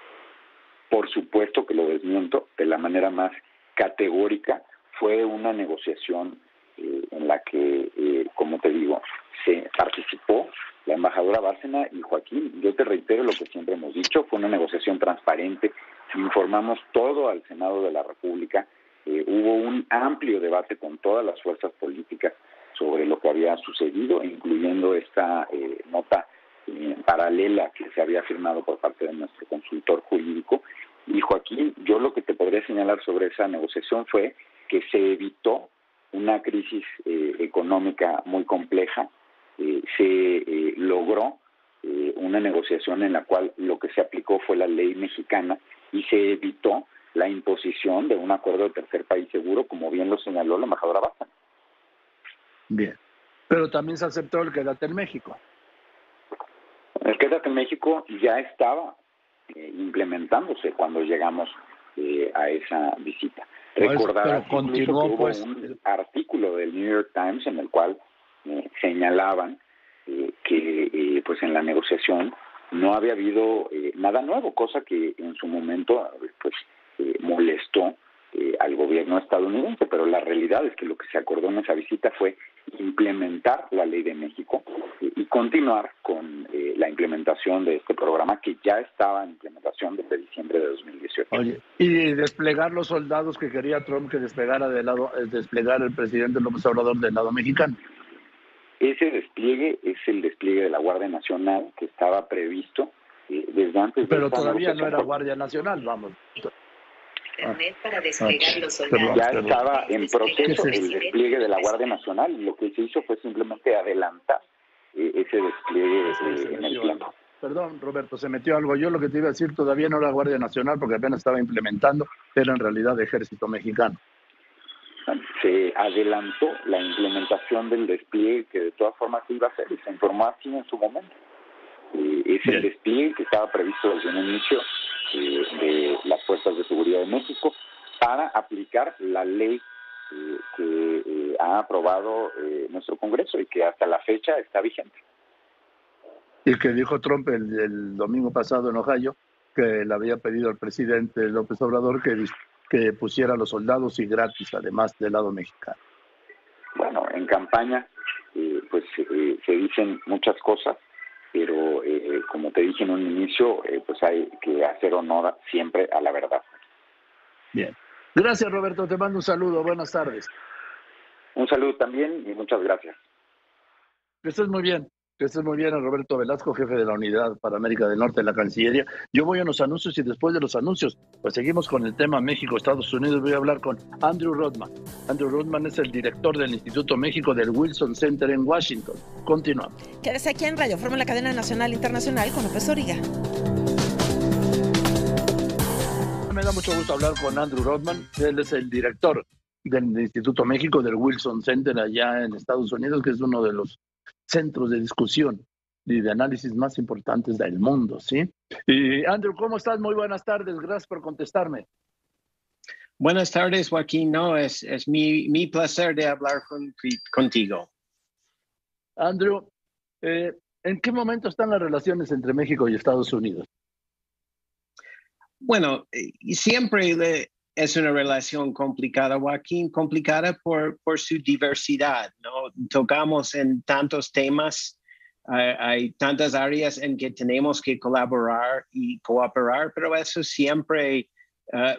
Por supuesto que lo desmiento de la manera más categórica. Fue una negociación en la que, como te digo, se participó la embajadora Bárcena y Joaquín. Yo te reitero lo que siempre hemos dicho, fue una negociación transparente, informamos todo al Senado de la República, hubo un amplio debate con todas las fuerzas políticas sobre lo que había sucedido, incluyendo esta nota paralela que se había firmado por parte de nuestro consultor jurídico. Y Joaquín, yo lo que te podría señalar sobre esa negociación fue que se evitó una crisis económica muy compleja, se logró una negociación en la cual lo que se aplicó fue la ley mexicana y se evitó la imposición de un acuerdo de tercer país seguro, como bien lo señaló la embajadora Bárcena. Bien, pero también se aceptó el Quédate en México. El Quédate en México ya estaba implementándose cuando llegamos a esa visita. Recordar que hubo un artículo del New York Times en el cual señalaban que pues en la negociación no había habido nada nuevo, cosa que en su momento pues molestó al gobierno estadounidense, pero la realidad es que lo que se acordó en esa visita fue implementar la ley de México y continuar con la implementación de este programa que ya estaba en implementación desde diciembre de 2018. Oye, y desplegar los soldados que quería Trump que desplegara desplegar el presidente López Obrador del lado mexicano. Ese despliegue es el despliegue de la Guardia Nacional que estaba previsto desde antes. Pero todavía no era Guardia Nacional, vamos. Para desplegar los soldados. Ya estaba en proceso el despliegue de la Guardia Nacional y lo que se hizo fue simplemente adelantar ese despliegue en el tiempo. Perdón, Roberto, se metió algo. Yo lo que te iba a decir, todavía no era Guardia Nacional porque apenas estaba implementando, era en realidad Ejército Mexicano. Se adelantó la implementación del despliegue que de todas formas se iba a hacer y se informó así en su momento. Es el despliegue que estaba previsto desde un inicio de las Fuerzas de Seguridad de México para aplicar la ley que ha aprobado nuestro Congreso y que hasta la fecha está vigente. Y que dijo Trump el domingo pasado en Ohio que le había pedido al presidente López Obrador que pusiera a los soldados y gratis, además del lado mexicano. Bueno, en campaña pues se dicen muchas cosas, pero como te dije en un inicio, pues hay que hacer honor siempre a la verdad. Bien. Gracias, Roberto. Te mando un saludo. Buenas tardes. Un saludo también y muchas gracias. Que estés muy bien. Que estés muy bien, Roberto Velasco, jefe de la Unidad para América del Norte de la Cancillería. Yo voy a los anuncios y después de los anuncios, pues seguimos con el tema México-Estados Unidos. Voy a hablar con Andrew Rodman. Andrew Rodman es el director del Instituto México del Wilson Center en Washington. Continuamos. Quédese aquí en Radio Fórmula, cadena nacional e internacional con López Dóriga. Me da mucho gusto hablar con Andrew Rodman. Él es el director del Instituto México del Wilson Center allá en Estados Unidos, que es uno de los centros de discusión y de análisis más importantes del mundo, ¿sí? Y Andrew, ¿cómo estás? Muy buenas tardes, gracias por contestarme. Buenas tardes, Joaquín. No, es mi placer de hablar contigo. Andrew, ¿en qué momento están las relaciones entre México y Estados Unidos? Bueno, siempre es una relación complicada, Joaquín, complicada por su diversidad, ¿no? Tocamos en tantos temas, hay tantas áreas en que tenemos que colaborar y cooperar, pero eso siempre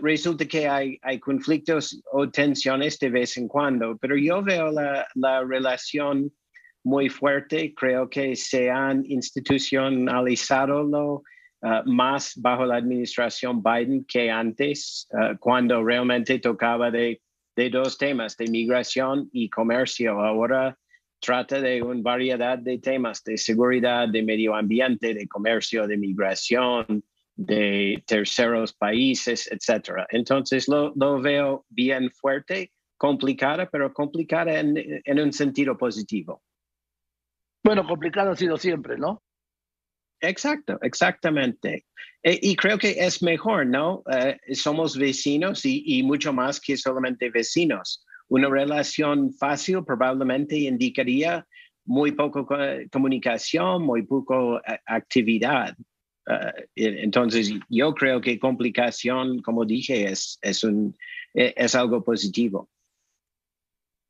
resulta que hay conflictos o tensiones de vez en cuando, pero yo veo la relación muy fuerte. Creo que se han institucionalizado más bajo la administración Biden que antes, cuando realmente tocaba de dos temas, de migración y comercio. Ahora trata de una variedad de temas, de seguridad, de medio ambiente, de comercio, de migración, de terceros países, etcétera. Entonces lo veo bien fuerte, complicada, pero complicada en un sentido positivo. Bueno, complicado ha sido siempre, ¿no? Exacto, exactamente. Y creo que es mejor, ¿no? Somos vecinos y mucho más que solamente vecinos. Una relación fácil probablemente indicaría muy poco comunicación, muy poco actividad. Entonces, yo creo que complicación, como dije, es algo positivo.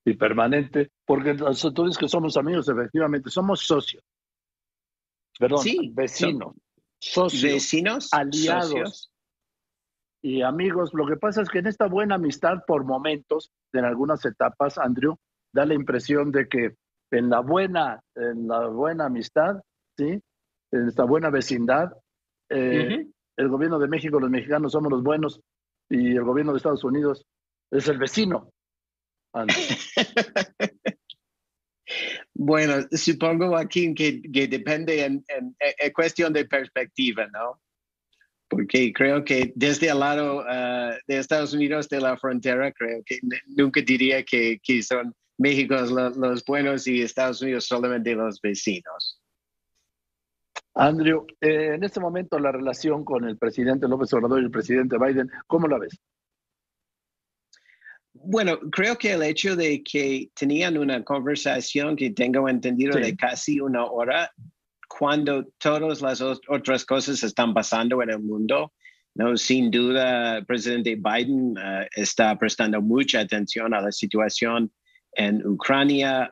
Y permanente, porque nosotros que somos amigos, efectivamente, somos socios. Perdón, sí, vecinos, socios, vecinos, aliados socios y amigos. Lo que pasa es que en esta buena amistad, por momentos, en algunas etapas, Andrew, da la impresión de que en la buena amistad, ¿sí? En esta buena vecindad, el gobierno de México, los mexicanos somos los buenos y el gobierno de Estados Unidos es el vecino. Bueno, supongo, Joaquín, que depende en cuestión de perspectiva, ¿no? Porque creo que desde el lado de Estados Unidos, de la frontera, creo que nunca diría que son México los buenos y Estados Unidos solamente los vecinos. Andrew, en este momento la relación con el presidente López Obrador y el presidente Biden, ¿cómo la ves? Bueno, creo que el hecho de que tenían una conversación que tengo entendido de casi una hora, cuando todas las otras cosas están pasando en el mundo, ¿no? Sin duda, el presidente Biden está prestando mucha atención a la situación en Ucrania.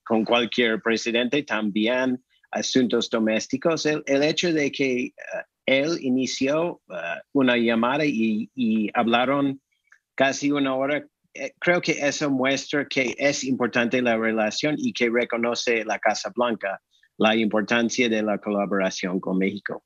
Con cualquier presidente también asuntos domésticos. El hecho de que él inició una llamada y hablaron casi una hora, creo que eso muestra que es importante la relación y que reconoce la Casa Blanca la importancia de la colaboración con México.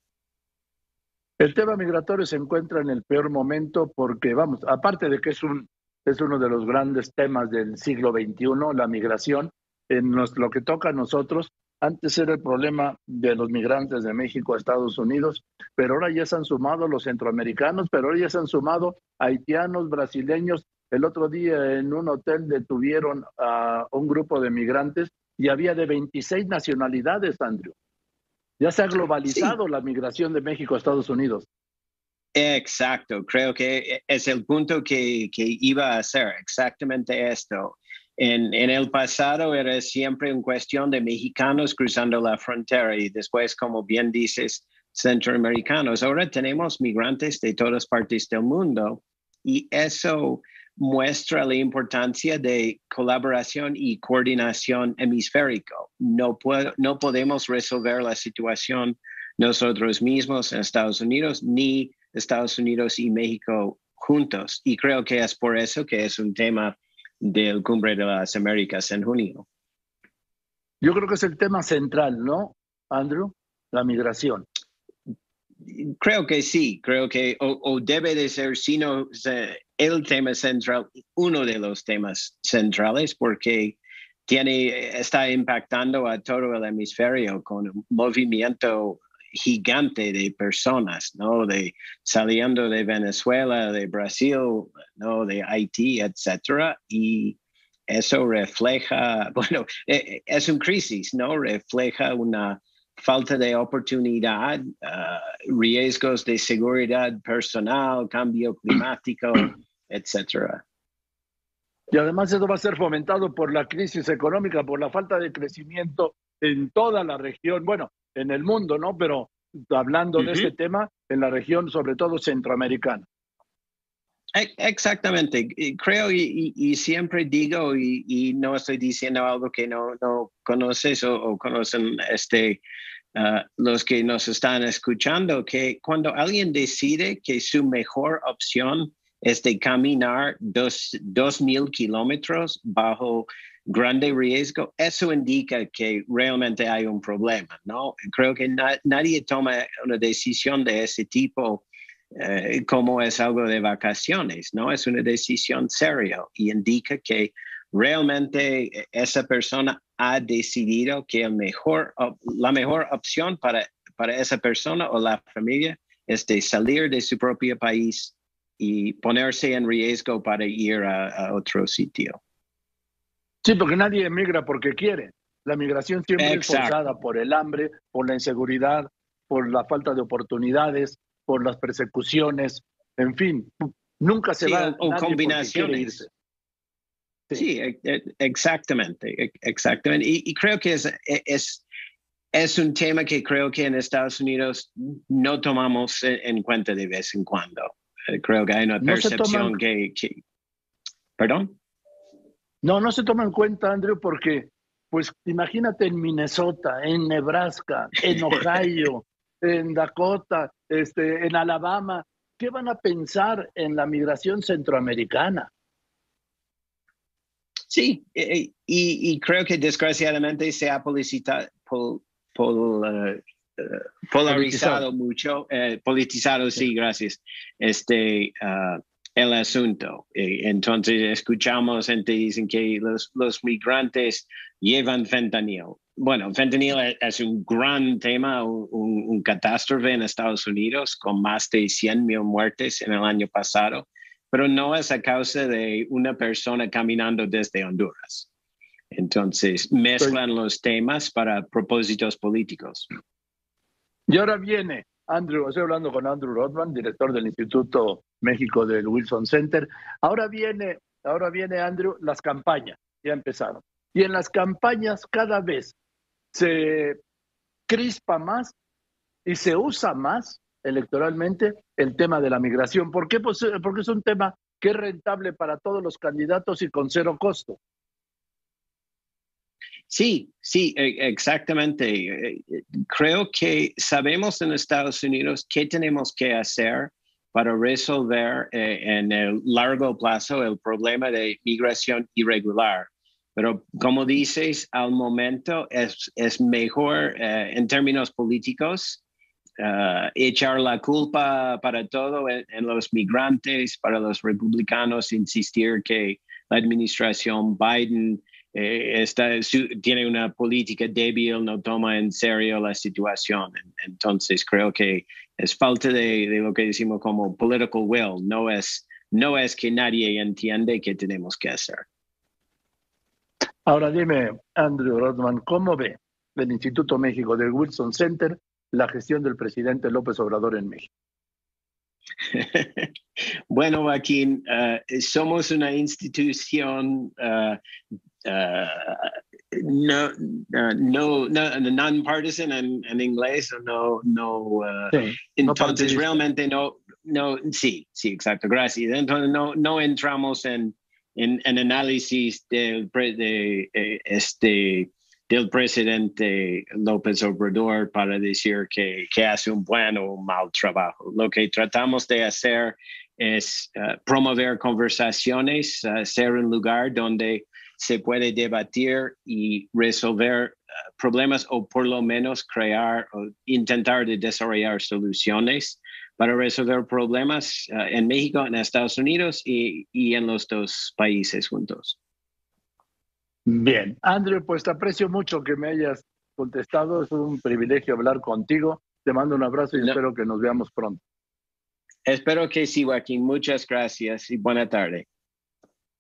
El tema migratorio se encuentra en el peor momento porque, vamos, aparte de que es uno de los grandes temas del siglo XXI, la migración, lo que toca a nosotros, antes era el problema de los migrantes de México a Estados Unidos, pero ahora ya se han sumado los centroamericanos, pero ahora ya se han sumado haitianos, brasileños. El otro día en un hotel detuvieron a un grupo de migrantes y había de 26 nacionalidades, Andrew. Ya se ha globalizado la migración de México a Estados Unidos. Exacto, creo que es el punto que iba a hacer, exactamente esto. En el pasado era siempre una cuestión de mexicanos cruzando la frontera y después, como bien dices, centroamericanos. Ahora tenemos migrantes de todas partes del mundo y eso muestra la importancia de colaboración y coordinación hemisférico. No podemos resolver la situación nosotros mismos en Estados Unidos, ni Estados Unidos y México juntos. Y creo que es por eso que es un tema del Cumbre de las Américas en junio. Yo creo que es el tema central, ¿no, Andrew? La migración. Creo que sí, creo que o debe de ser, sino el tema central, uno de los temas centrales, porque está impactando a todo el hemisferio con un movimiento gigante de personas, ¿no? Saliendo de Venezuela, de Brasil, ¿no? De Haití, etcétera, y eso refleja, bueno, es una crisis, ¿no? Refleja una falta de oportunidad, riesgos de seguridad personal, cambio climático, etcétera. Y además eso va a ser fomentado por la crisis económica, por la falta de crecimiento en toda la región, bueno, en el mundo, ¿no? Pero hablando de este tema, en la región, sobre todo centroamericana. Exactamente. Creo y siempre digo, y no estoy diciendo algo que no conoces o conocen los que nos están escuchando, que cuando alguien decide que su mejor opción es de caminar 2,000 kilómetros bajo grande riesgo, eso indica que realmente hay un problema, ¿no? Creo que nadie toma una decisión de ese tipo como es algo de vacaciones, ¿no? Es una decisión seria y indica que realmente esa persona ha decidido que la mejor opción para esa persona o la familia es de salir de su propio país y ponerse en riesgo para ir a otro sitio. Sí, porque nadie emigra porque quiere. La migración siempre es forzada por el hambre, por la inseguridad, por la falta de oportunidades, por las persecuciones, en fin, nunca se va o combinaciones. Sí, exactamente. Y creo que es un tema que creo que en Estados Unidos no tomamos en cuenta de vez en cuando. Creo que hay una percepción que... ¿Perdón? No se toma en cuenta, Andrew, porque, pues, imagínate en Minnesota, en Nebraska, en Ohio, en Dakota, en Alabama, ¿qué van a pensar en la migración centroamericana? Sí, y creo que desgraciadamente se ha polarizado mucho, politizado, sí, gracias, el asunto. Entonces escuchamos gente dicen que los migrantes llevan fentanil. Bueno, fentanil es un gran tema, un catástrofe en Estados Unidos con más de 100,000 muertes en el año pasado, pero no es a causa de una persona caminando desde Honduras. Entonces mezclan los temas para propósitos políticos. Y ahora viene, Andrew, estoy hablando con Andrew Rothman, director del Instituto México del Wilson Center. Ahora viene, Andrew, las campañas, ya empezaron. Y en las campañas cada vez se crispa más y se usa más electoralmente el tema de la migración. ¿Por qué? Pues porque es un tema que es rentable para todos los candidatos y con cero costo. Sí, exactamente. Creo que sabemos en Estados Unidos qué tenemos que hacer para resolver en el largo plazo el problema de migración irregular. Pero como dices, al momento es mejor en términos políticos echar la culpa para todo en los migrantes, para los republicanos, insistir que la administración Biden tiene una política débil, no toma en serio la situación. Entonces creo que es falta de lo que decimos como political will, no es que nadie entiende qué tenemos que hacer. Ahora dime, Andrew Rothman, ¿cómo ve el Instituto México del Wilson Center la gestión del presidente López Obrador en México? Bueno, Joaquín, somos una institución non-partisan en inglés, entonces realmente sí, exacto, gracias. Entonces no entramos en análisis del presidente López Obrador para decir que hace un buen o un mal trabajo. Lo que tratamos de hacer es promover conversaciones, ser un lugar donde se puede debatir y resolver problemas o por lo menos crear o intentar de desarrollar soluciones para resolver problemas en México, en Estados Unidos y en los dos países juntos. Bien, Andrew, pues te aprecio mucho que me hayas contestado. Es un privilegio hablar contigo. Te mando un abrazo y espero que nos veamos pronto. Espero que sí, Joaquín. Muchas gracias y buena tarde.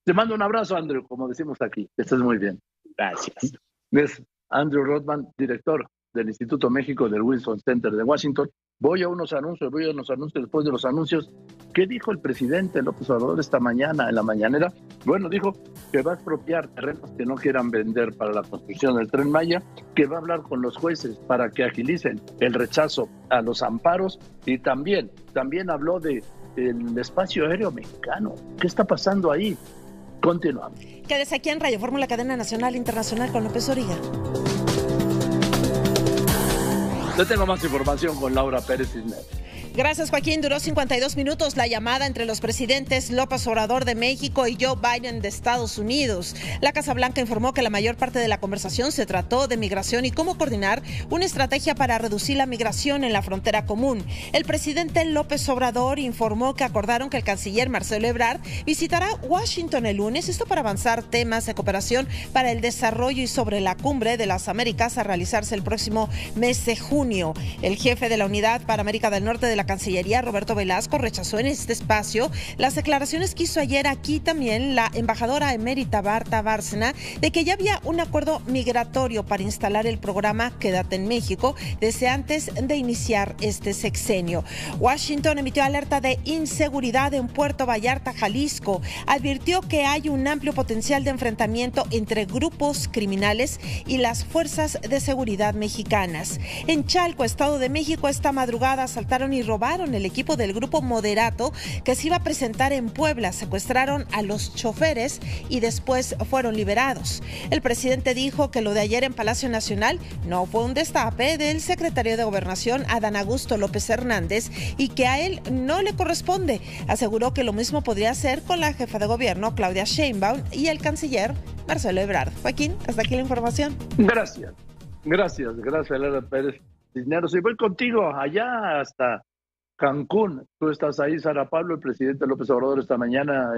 Te mando un abrazo, Andrew, como decimos aquí. Estés muy bien. Gracias. Es Andrew Rothman, director del Instituto México del Wilson Center de Washington. Voy a unos anuncios después de los anuncios. ¿Qué dijo el presidente López Obrador esta mañana en la mañanera? Bueno, dijo que va a expropiar terrenos que no quieran vender para la construcción del Tren Maya, que va a hablar con los jueces para que agilicen el rechazo a los amparos y también habló de el espacio aéreo mexicano. ¿Qué está pasando ahí? Continuamos. Quédese aquí en Radio Fórmula, cadena nacional e internacional con López Dóriga. Yo tengo más información con Laura Pérez Cisneros. Gracias, Joaquín. Duró 52 minutos la llamada entre los presidentes López Obrador de México y Joe Biden de Estados Unidos. La Casa Blanca informó que la mayor parte de la conversación se trató de migración y cómo coordinar una estrategia para reducir la migración en la frontera común. El presidente López Obrador informó que acordaron que el canciller Marcelo Ebrard visitará Washington el lunes, esto para avanzar temas de cooperación para el desarrollo y sobre la Cumbre de las Américas a realizarse el próximo mes de junio. El jefe de la Unidad para América del Norte de la Cancillería, Roberto Velasco, rechazó en este espacio las declaraciones que hizo ayer aquí también la embajadora emérita Marta Bárcena de que ya había un acuerdo migratorio para instalar el programa Quédate en México desde antes de iniciar este sexenio. Washington emitió alerta de inseguridad en Puerto Vallarta, Jalisco. Advirtió que hay un amplio potencial de enfrentamiento entre grupos criminales y las fuerzas de seguridad mexicanas. En Chalco, Estado de México, esta madrugada asaltaron y robaron el equipo del grupo Moderato que se iba a presentar en Puebla. Secuestraron a los choferes y después fueron liberados. El presidente dijo que lo de ayer en Palacio Nacional no fue un destape del secretario de Gobernación, Adán Augusto López Hernández, y que a él no le corresponde. Aseguró que lo mismo podría hacer con la jefa de gobierno, Claudia Sheinbaum, y el canciller, Marcelo Ebrard. Joaquín, hasta aquí la información. Gracias, Laura Pérez Cisneros. Y voy contigo allá hasta Cancún. Tú estás ahí, Sara Pablo. El presidente López Obrador esta mañana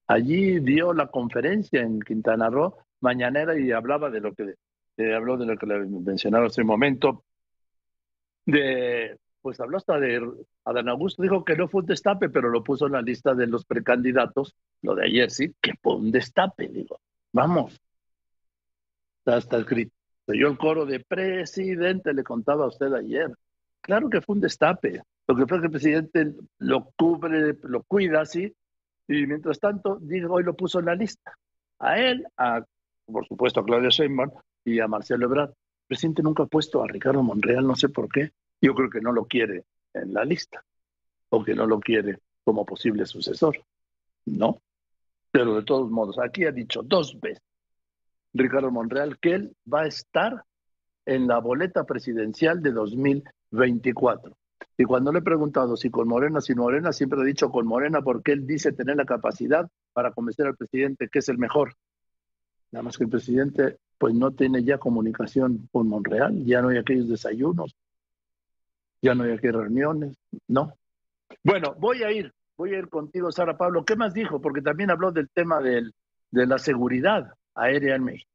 allí dio la conferencia en Quintana Roo mañanera y hablaba de lo que habló de lo que le mencionaba hace un momento. Pues habló hasta de Adán Augusto, dijo que no fue un destape, pero lo puso en la lista de los precandidatos. Lo de ayer sí, que fue un destape, digo. Vamos. Hasta escrito. Yo el coro de presidente le contaba a usted ayer. Claro que fue un destape. Lo que fue que el presidente lo cubre, lo cuida así, y mientras tanto, digo, hoy lo puso en la lista. A él, por supuesto a Claudia Sheinbaum y a Marcelo Ebrard. El presidente nunca ha puesto a Ricardo Monreal, no sé por qué. Yo creo que no lo quiere en la lista, o que no lo quiere como posible sucesor, ¿no? Pero de todos modos, aquí ha dicho 2 veces Ricardo Monreal que él va a estar en la boleta presidencial de 2024. Y cuando le he preguntado si con Morena, sin Morena, siempre he dicho con Morena porque él dice tener la capacidad para convencer al presidente que es el mejor. Nada más que el presidente pues no tiene ya comunicación con Monreal, ya no hay aquellos desayunos, ya no hay aquellas reuniones, no. Bueno, voy a ir contigo, Sara Pablo. ¿Qué más dijo? Porque también habló del tema de la seguridad aérea en México.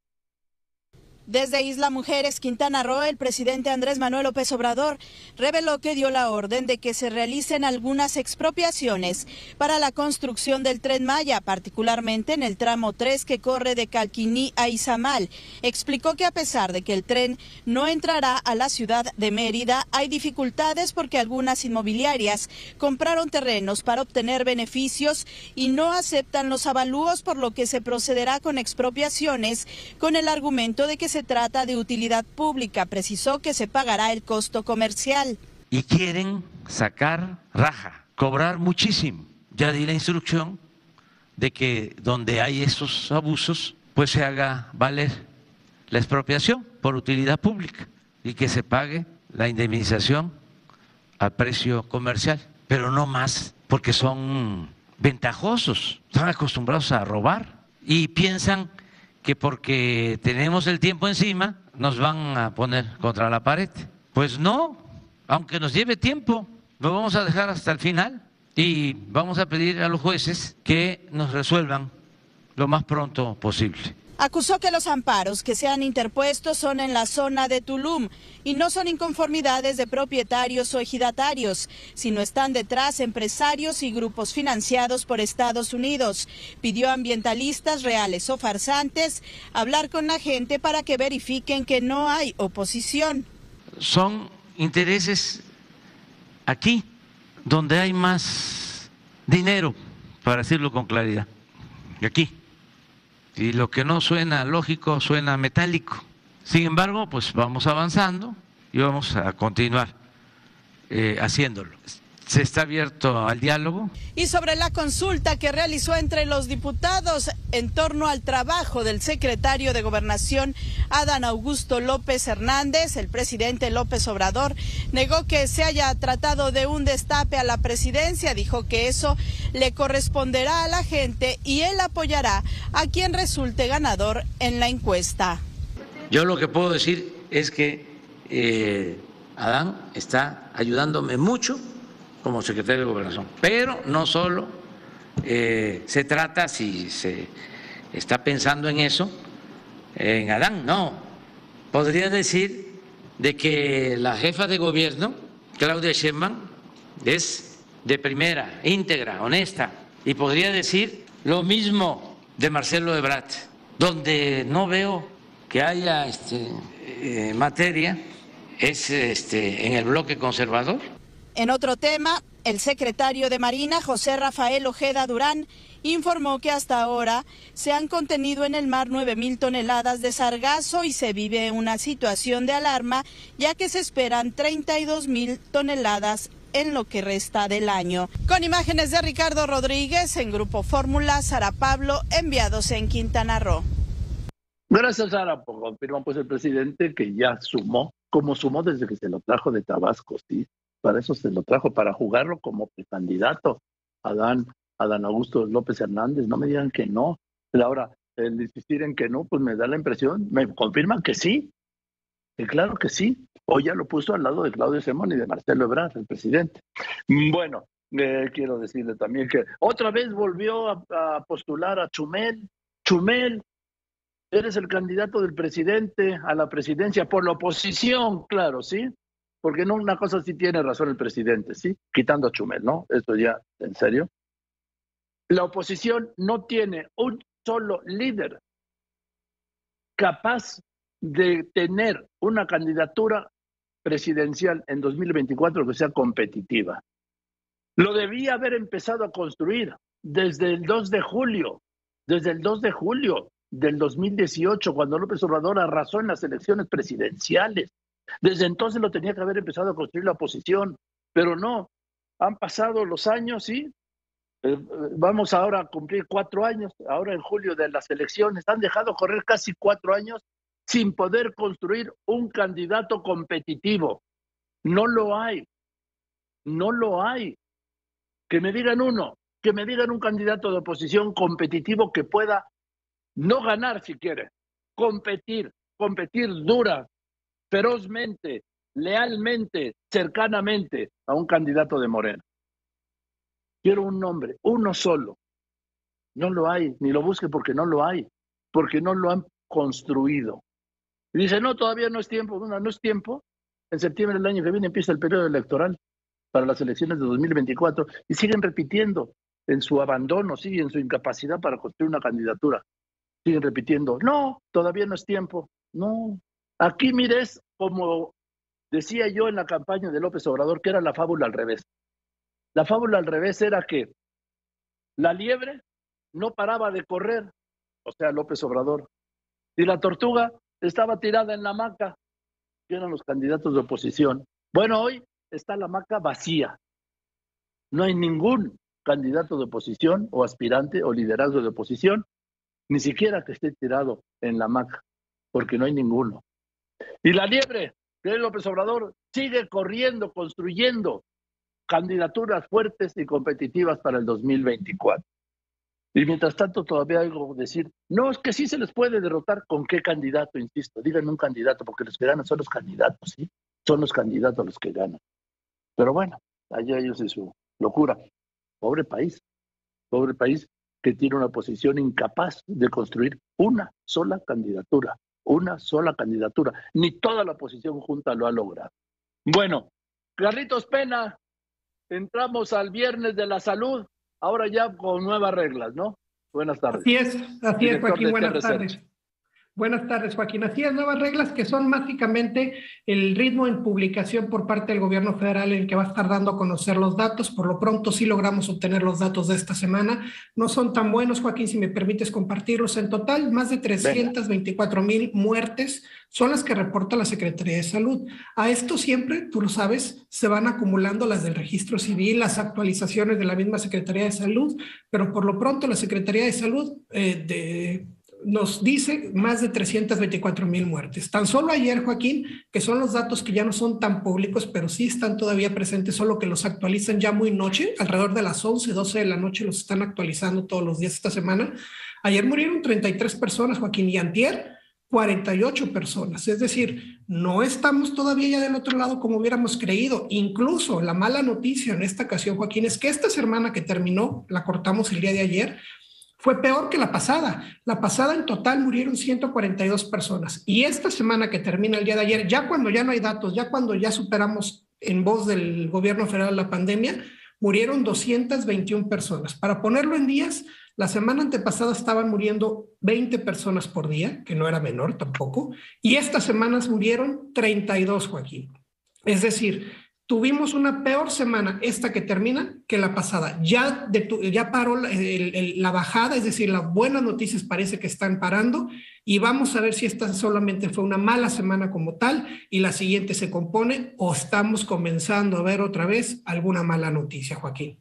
Desde Isla Mujeres, Quintana Roo, el presidente Andrés Manuel López Obrador reveló que dio la orden de que se realicen algunas expropiaciones para la construcción del Tren Maya, particularmente en el tramo 3 que corre de Calquiní a Izamal. Explicó que a pesar de que el tren no entrará a la ciudad de Mérida, hay dificultades porque algunas inmobiliarias compraron terrenos para obtener beneficios y no aceptan los avalúos, por lo que se procederá con expropiaciones con el argumento de que se trata de utilidad pública. Precisó que se pagará el costo comercial. Y quieren sacar raja, cobrar muchísimo. Ya di la instrucción de que donde hay esos abusos, pues se haga valer la expropiación por utilidad pública y que se pague la indemnización a precio comercial, pero no más, porque son ventajosos, están acostumbrados a robar y piensan que porque tenemos el tiempo encima nos van a poner contra la pared. Pues no, aunque nos lleve tiempo, lo vamos a dejar hasta el final y vamos a pedir a los jueces que nos resuelvan lo más pronto posible. Acusó que los amparos que se han interpuesto son en la zona de Tulum y no son inconformidades de propietarios o ejidatarios, sino están detrás empresarios y grupos financiados por Estados Unidos. Pidió a ambientalistas reales o farsantes hablar con la gente para que verifiquen que no hay oposición. Son intereses aquí donde hay más dinero, para decirlo con claridad, aquí. Y lo que no suena lógico suena metálico. Sin embargo, pues vamos avanzando y vamos a continuar haciéndolo. se está abierto al diálogo. Y sobre la consulta que realizó entre los diputados en torno al trabajo del secretario de Gobernación, Adán Augusto López Hernández, el presidente López Obrador negó que se haya tratado de un destape a la presidencia, dijo que eso le corresponderá a la gente y él apoyará a quien resulte ganador en la encuesta. Yo lo que puedo decir es que Adán está ayudándome mucho como secretario de Gobernación, pero no solo se trata, si se está pensando en eso, en Adán, no. Podría decir de que la jefa de gobierno, Claudia Sheinbaum, es de primera, íntegra, honesta, y podría decir lo mismo de Marcelo Ebrard, donde no veo que haya materia, es en el bloque conservador. En otro tema, el secretario de Marina, José Rafael Ojeda Durán, informó que hasta ahora se han contenido en el mar 9,000 toneladas de sargazo y se vive una situación de alarma, ya que se esperan 32,000 toneladas en lo que resta del año. Con imágenes de Ricardo Rodríguez, en Grupo Fórmula, Sara Pablo, enviados en Quintana Roo. Gracias, Sara, por confirmar pues el presidente que ya sumó, como sumó desde que se lo trajo de Tabasco, ¿sí? Para eso se lo trajo, para jugarlo como precandidato. Adán Augusto López Hernández, no me digan que no. Pero ahora, el insistir en que no, pues me da la impresión, me confirman que sí, que claro que sí. O ya lo puso al lado de Claudio Sheinbaum y de Marcelo Ebrard, el presidente. Bueno, quiero decirle también que otra vez volvió a postular a Chumel. Chumel, eres el candidato del presidente a la presidencia por la oposición, claro, ¿sí? Porque no, una cosa sí tiene razón el presidente, ¿sí? Quitando a Chumel, ¿no? Esto ya, en serio. La oposición no tiene un solo líder capaz de tener una candidatura presidencial en 2024 que sea competitiva. Lo debía haber empezado a construir desde el 2 de julio del 2018, cuando López Obrador arrasó en las elecciones presidenciales. Desde entonces lo tenía que haber empezado a construir la oposición, pero no. Han pasado los años, ¿sí? Vamos ahora a cumplir 4 años, ahora en julio de las elecciones. Han dejado correr casi 4 años sin poder construir un candidato competitivo. No lo hay. No lo hay. Que me digan uno, que me digan un candidato de oposición competitivo que pueda no ganar si quiere, competir dura, ferozmente, lealmente, cercanamente a un candidato de Morena. Quiero un nombre, uno solo. No lo hay, ni lo busque porque no lo hay, porque no lo han construido. Y dice, no, todavía no es tiempo. Bueno, no es tiempo. En septiembre del año que viene empieza el periodo electoral para las elecciones de 2024 y siguen repitiendo en su abandono, sí, en su incapacidad para construir una candidatura. Siguen repitiendo, no, todavía no es tiempo. No, aquí mires, como decía yo en la campaña de López Obrador, que era la fábula al revés. La fábula al revés era que la liebre no paraba de correr, o sea, López Obrador, y la tortuga estaba tirada en la hamaca, que eran los candidatos de oposición. Bueno, hoy está la hamaca vacía. No hay ningún candidato de oposición o aspirante o liderazgo de oposición, ni siquiera que esté tirado en la hamaca, porque no hay ninguno. Y la liebre, que es López Obrador, sigue corriendo, construyendo candidaturas fuertes y competitivas para el 2024. Y mientras tanto todavía hay algo decir, no, es que sí se les puede derrotar. ¿Con qué candidato? Insisto, díganme un candidato, porque los que ganan son los candidatos, ¿sí? Son los candidatos los que ganan. Pero bueno, allá ellos y su locura. Pobre país que tiene una posición incapaz de construir una sola candidatura. Ni toda la oposición junta lo ha logrado. Bueno, Carlitos Pena, entramos al viernes de la salud, ahora ya con nuevas reglas, ¿no? Buenas tardes. Así es, Joaquín, buenas tardes. Buenas tardes, Joaquín. Así es, nuevas reglas que son básicamente el ritmo en publicación por parte del gobierno federal en el que va a estar dando a conocer los datos. Por lo pronto sí logramos obtener los datos de esta semana. No son tan buenos, Joaquín, si me permites compartirlos. En total, más de 324,000 muertes son las que reporta la Secretaría de Salud. A esto siempre, tú lo sabes, se van acumulando las del registro civil, las actualizaciones de la misma Secretaría de Salud, pero por lo pronto la Secretaría de Salud nos dice más de 324,000 muertes. Tan solo ayer, Joaquín, que son los datos que ya no son tan públicos, pero sí están todavía presentes, solo que los actualizan ya muy noche, alrededor de las 11, 12 de la noche los están actualizando todos los días esta semana. Ayer murieron 33 personas, Joaquín, y antier 48 personas. Es decir, no estamos todavía ya del otro lado como hubiéramos creído. Incluso la mala noticia en esta ocasión, Joaquín, es que esta semana que terminó, la cortamos el día de ayer, fue peor que la pasada. La pasada en total murieron 142 personas. Y esta semana que termina el día de ayer, ya cuando ya no hay datos, ya cuando ya superamos en voz del gobierno federal la pandemia, murieron 221 personas. Para ponerlo en días, la semana antepasada estaban muriendo 20 personas por día, que no era menor tampoco, y estas semanas murieron 32, Joaquín. Es decir, tuvimos una peor semana esta que termina que la pasada. Ya paró la bajada, es decir, las buenas noticias parece que están parando y vamos a ver si esta solamente fue una mala semana como tal y la siguiente se compone o estamos comenzando a ver otra vez alguna mala noticia, Joaquín.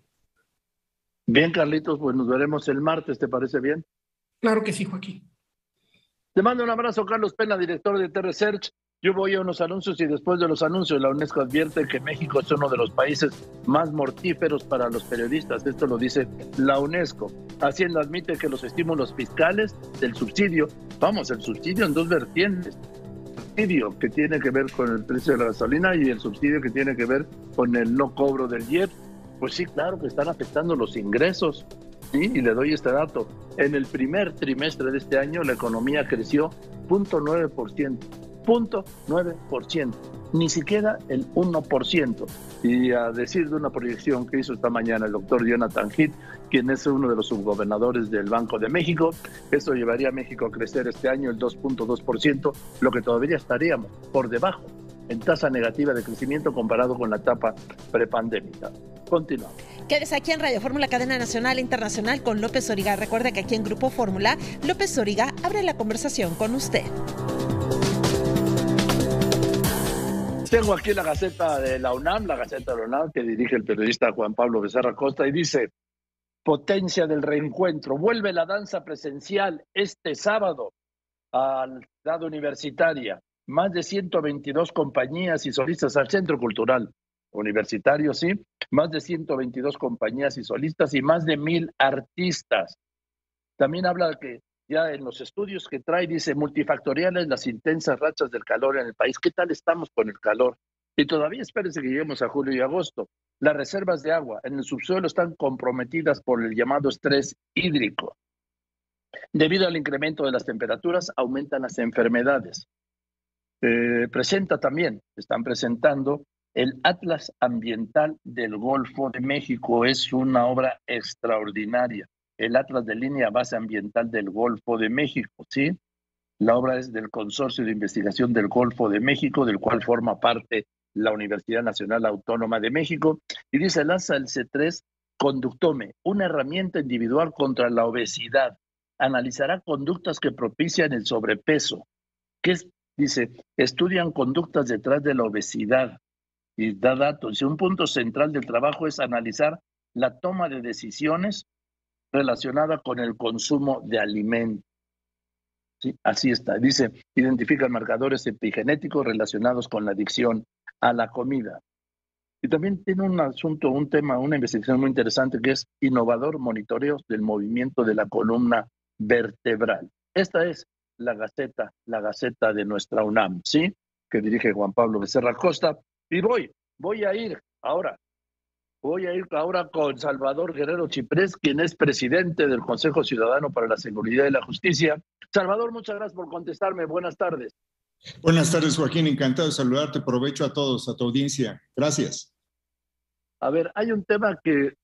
Bien, Carlitos, pues nos veremos el martes, ¿te parece bien? Claro que sí, Joaquín. Te mando un abrazo, Carlos Pena, director de T-Research. Yo voy a unos anuncios y después de los anuncios la UNESCO advierte que México es uno de los países más mortíferos para los periodistas. Esto lo dice la UNESCO. Hacienda admite que los estímulos fiscales del subsidio, el subsidio en dos vertientes. El subsidio que tiene que ver con el precio de la gasolina y el subsidio que tiene que ver con el no cobro del IEPS. Pues sí, claro que están afectando los ingresos. Sí, y le doy este dato. En el primer trimestre de este año la economía creció 0.9%. 0.9%, ni siquiera el 1%. Y a decir de una proyección que hizo esta mañana el doctor Jonathan Heath, quien es uno de los subgobernadores del Banco de México, eso llevaría a México a crecer este año el 2.2%, lo que todavía estaríamos por debajo en tasa negativa de crecimiento comparado con la etapa prepandémica. Continuamos. Quédese aquí en Radio Fórmula, cadena nacional e internacional con López Origa. Recuerde que aquí en Grupo Fórmula, López Origa abre la conversación con usted. Tengo aquí la Gaceta de la UNAM, que dirige el periodista Juan Pablo Becerra Costa, y dice: potencia del reencuentro, vuelve la danza presencial este sábado a la ciudad universitaria. Más de 122 compañías y solistas al Centro Cultural Universitario, sí, más de 122 compañías y solistas y más de 1,000 artistas. También habla de que ya en los estudios que trae, dice, multifactoriales las intensas rachas del calor en el país. ¿Qué tal estamos con el calor? Y todavía espérese que lleguemos a julio y agosto. Las reservas de agua en el subsuelo están comprometidas por el llamado estrés hídrico. Debido al incremento de las temperaturas, aumentan las enfermedades. Están presentando el Atlas Ambiental del Golfo de México. Es una obra extraordinaria. El Atlas de Línea Base Ambiental del Golfo de México, ¿sí? La obra es del Consorcio de Investigación del Golfo de México, del cual forma parte la Universidad Nacional Autónoma de México, y dice, lanza el C3 Conductome, una herramienta individual contra la obesidad. Analizará conductas que propician el sobrepeso. Dice, estudian conductas detrás de la obesidad, y da datos. Y un punto central del trabajo es analizar la toma de decisiones relacionada con el consumo de alimentos. Sí, así está. Dice, identifican marcadores epigenéticos relacionados con la adicción a la comida. Y también tiene una investigación muy interesante que es innovador monitoreo del movimiento de la columna vertebral. Esta es la Gaceta de nuestra UNAM, ¿sí? Que dirige Juan Pablo Becerra Costa. Y voy a ir ahora con Salvador Guerrero Chiprés, quien es presidente del Consejo Ciudadano para la Seguridad y la Justicia. Salvador, muchas gracias por contestarme. Buenas tardes. Buenas tardes, Joaquín. Encantado de saludarte. Provecho a todos, a tu audiencia. Gracias. A ver, hay un tema que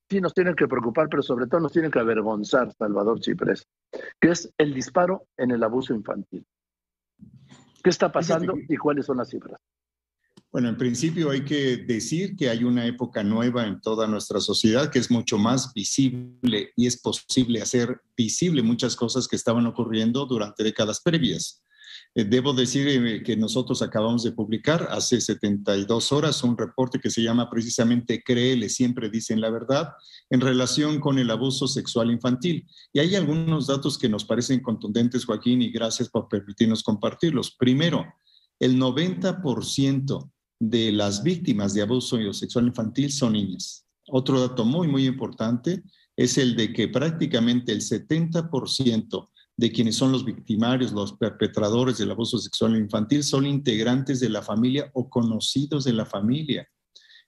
sí nos tiene que preocupar, pero sobre todo nos tiene que avergonzar, Salvador Chiprés. que es el disparo en el abuso infantil. ¿Qué está pasando y cuáles son las cifras? Bueno, en principio hay que decir que hay una época nueva en toda nuestra sociedad que es mucho más visible y es posible hacer visible muchas cosas que estaban ocurriendo durante décadas previas. Debo decir que nosotros acabamos de publicar hace 72 horas un reporte que se llama precisamente Créele, siempre dicen la verdad, en relación con el abuso sexual infantil. Y hay algunos datos que nos parecen contundentes, Joaquín, y gracias por permitirnos compartirlos. Primero, el 90% de las víctimas de abuso sexual infantil son niñas. Otro dato muy, muy importante es el de que prácticamente el 70% de quienes son los victimarios, los perpetradores del abuso sexual infantil, son integrantes de la familia o conocidos de la familia.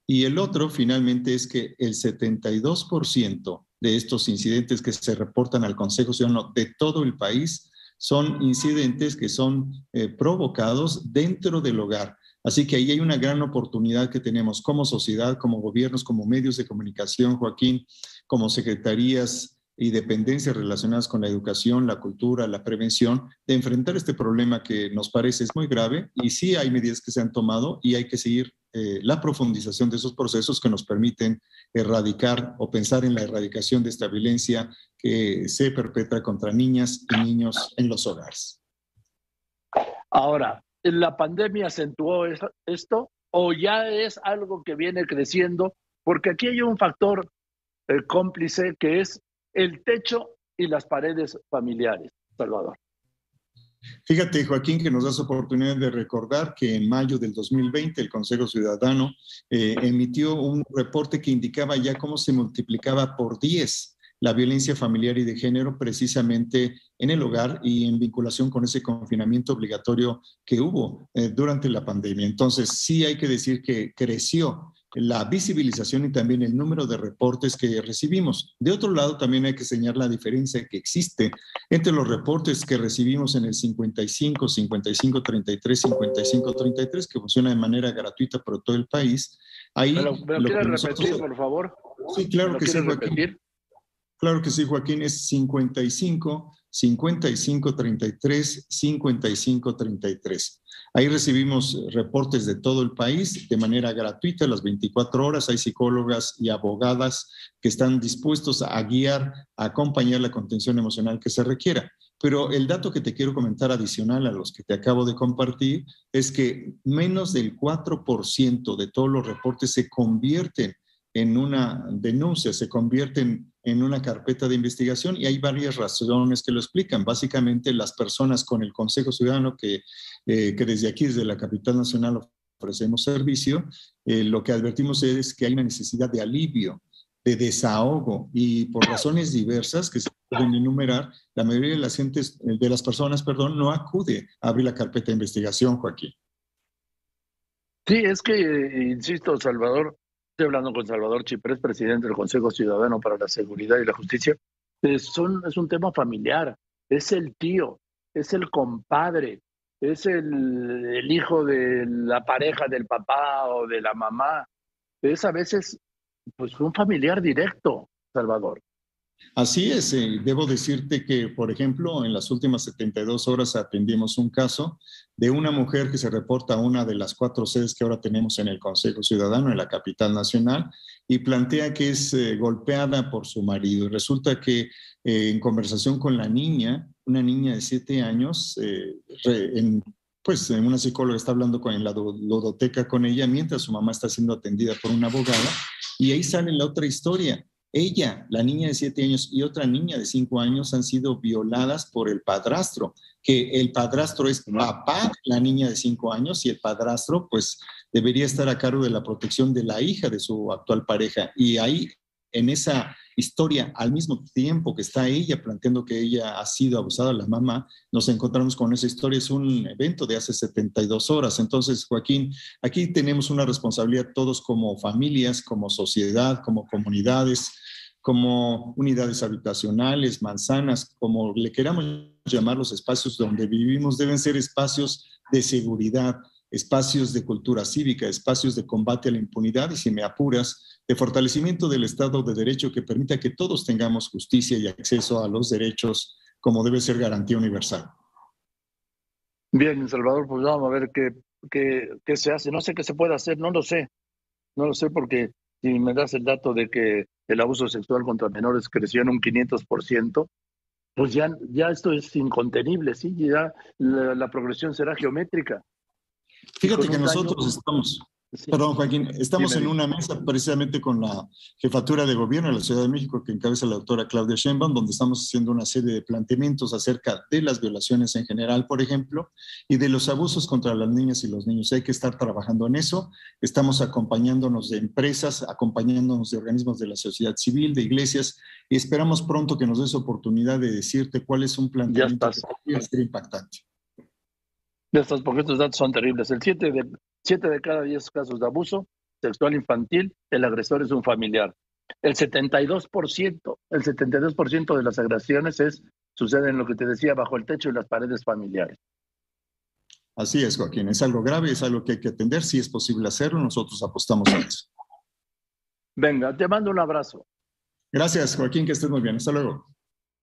Y el otro, finalmente, es que el 72% de estos incidentes que se reportan al Consejo Ciudadano de todo el país son incidentes que son provocados dentro del hogar. Así que ahí hay una gran oportunidad que tenemos como sociedad, como gobiernos, como medios de comunicación, Joaquín, como secretarías y dependencias relacionadas con la educación, la cultura, la prevención, de enfrentar este problema que nos parece es muy grave, y sí hay medidas que se han tomado y hay que seguir la profundización de esos procesos que nos permiten erradicar o pensar en la erradicación de esta violencia que se perpetra contra niñas y niños en los hogares. Ahora, ¿la pandemia acentuó esto o ya es algo que viene creciendo? Porque aquí hay un factor cómplice que es el techo y las paredes familiares, Salvador. Fíjate, Joaquín, que nos das oportunidad de recordar que en mayo del 2020 el Consejo Ciudadano emitió un reporte que indicaba ya cómo se multiplicaba por 10 la violencia familiar y de género precisamente en el hogar y en vinculación con ese confinamiento obligatorio que hubo durante la pandemia. Entonces, sí hay que decir que creció la visibilización y también el número de reportes que recibimos. De otro lado, también hay que señalar la diferencia que existe entre los reportes que recibimos en el 55, 55, 33, 55, 33, que funciona de manera gratuita por todo el país. Ahí, ¿Me lo quieres repetir, por favor? Sí, claro que sí, Joaquín. Claro que sí, Joaquín, es 55, 55, 33, 55, 33. Ahí recibimos reportes de todo el país de manera gratuita, las 24 horas. Hay psicólogas y abogadas que están dispuestos a guiar, a acompañar la contención emocional que se requiera. Pero el dato que te quiero comentar adicional a los que te acabo de compartir es que menos del 4% de todos los reportes se convierten en una denuncia, se convierten en una carpeta de investigación, y hay varias razones que lo explican. Básicamente, las personas con el Consejo Ciudadano que desde aquí, desde la capital nacional, ofrecemos servicio, lo que advertimos es que hay una necesidad de alivio, de desahogo, y por razones diversas que se pueden enumerar, la mayoría de las personas, no acude a abrir la carpeta de investigación, Joaquín. Sí, es que, insisto, Salvador, estoy hablando con Salvador Chiprés, presidente del Consejo Ciudadano para la Seguridad y la Justicia. Es un tema familiar, es el tío, es el compadre, es el hijo de la pareja del papá o de la mamá. Es a veces pues un familiar directo, Salvador. Así es, debo decirte que, por ejemplo, en las últimas 72 horas atendimos un caso de una mujer que se reporta a una de las 4 sedes que ahora tenemos en el Consejo Ciudadano, en la capital nacional, y plantea que es golpeada por su marido. Y resulta que en conversación con la niña, una niña de 7 años, una psicóloga está hablando en la ludoteca con ella mientras su mamá está siendo atendida por una abogada, y ahí sale la otra historia. Ella, la niña de 7 años y otra niña de 5 años han sido violadas por el padrastro, que el padrastro es papá de la niña de 5 años, y el padrastro pues debería estar a cargo de la protección de la hija de su actual pareja. Y ahí, en esa historia, al mismo tiempo que está ella planteando que ella ha sido abusada, la mamá, nos encontramos con esa historia. Es un evento de hace 72 horas. Entonces, Joaquín, aquí tenemos una responsabilidad todos como familias, como sociedad, como comunidades, como unidades habitacionales, manzanas, como le queramos llamar. Los espacios donde vivimos deben ser espacios de seguridad, espacios de cultura cívica, espacios de combate a la impunidad y, si me apuras, de fortalecimiento del Estado de Derecho que permita que todos tengamos justicia y acceso a los derechos como debe ser garantía universal. Bien, Salvador, pues vamos a ver qué se hace. No sé qué se puede hacer, no lo sé porque si me das el dato de que el abuso sexual contra menores creció en un 500%, pues ya esto es incontenible, ¿sí? Ya la progresión será geométrica. Fíjate que nosotros estamos... Sí. Perdón, Joaquín, estamos en una mesa precisamente con la Jefatura de Gobierno de la Ciudad de México que encabeza la doctora Claudia Sheinbaum, donde estamos haciendo una serie de planteamientos acerca de las violaciones en general, por ejemplo, y de los abusos contra las niñas y los niños. Hay que estar trabajando en eso. Estamos acompañándonos de empresas, acompañándonos de organismos de la sociedad civil, de iglesias, y esperamos pronto que nos des oportunidad de decirte cuál es un planteamiento que podría ser impactante. Ya estás, porque estos datos son terribles. El 7 de cada 10 casos de abuso sexual infantil, el agresor es un familiar. El 72% de las agresiones suceden, lo que te decía, bajo el techo y las paredes familiares. Así es, Joaquín. Es algo grave, es algo que hay que atender. Si es posible hacerlo, nosotros apostamos a eso. Venga, te mando un abrazo. Gracias, Joaquín, que estés muy bien. Hasta luego.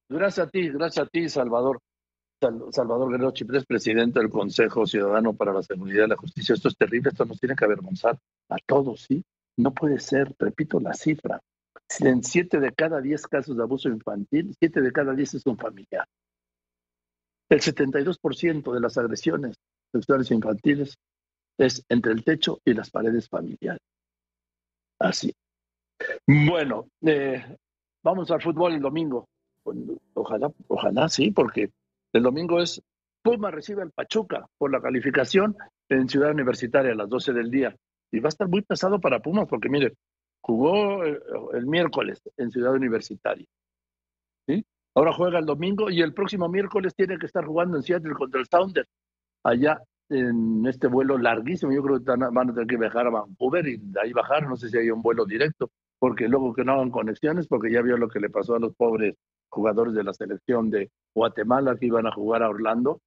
Gracias a ti, Salvador. Salvador Guerrero Chiprés, presidente del Consejo Ciudadano para la Seguridad y la Justicia. Esto es terrible, esto nos tiene que avergonzar a todos, ¿sí? No puede ser, repito la cifra. En 7 de cada 10 casos de abuso infantil, 7 de cada 10 es un familiar. El 72% de las agresiones sexuales infantiles es entre el techo y las paredes familiares. Así. Bueno, vamos al fútbol el domingo. Ojalá sí, porque el domingo es Puma recibe al Pachuca por la calificación en Ciudad Universitaria a las 12 del día. Y va a estar muy pesado para Pumas porque, mire, jugó el miércoles en Ciudad Universitaria. ¿Sí? Ahora juega el domingo y el próximo miércoles tiene que estar jugando en Seattle contra el Sounders. Allá en este vuelo larguísimo. Yo creo que van a tener que viajar a Vancouver y de ahí bajar. No sé si hay un vuelo directo, porque luego que no hagan conexiones, porque ya vio lo que le pasó a los pobres jugadores de la selección de Guatemala que iban a jugar a Orlando,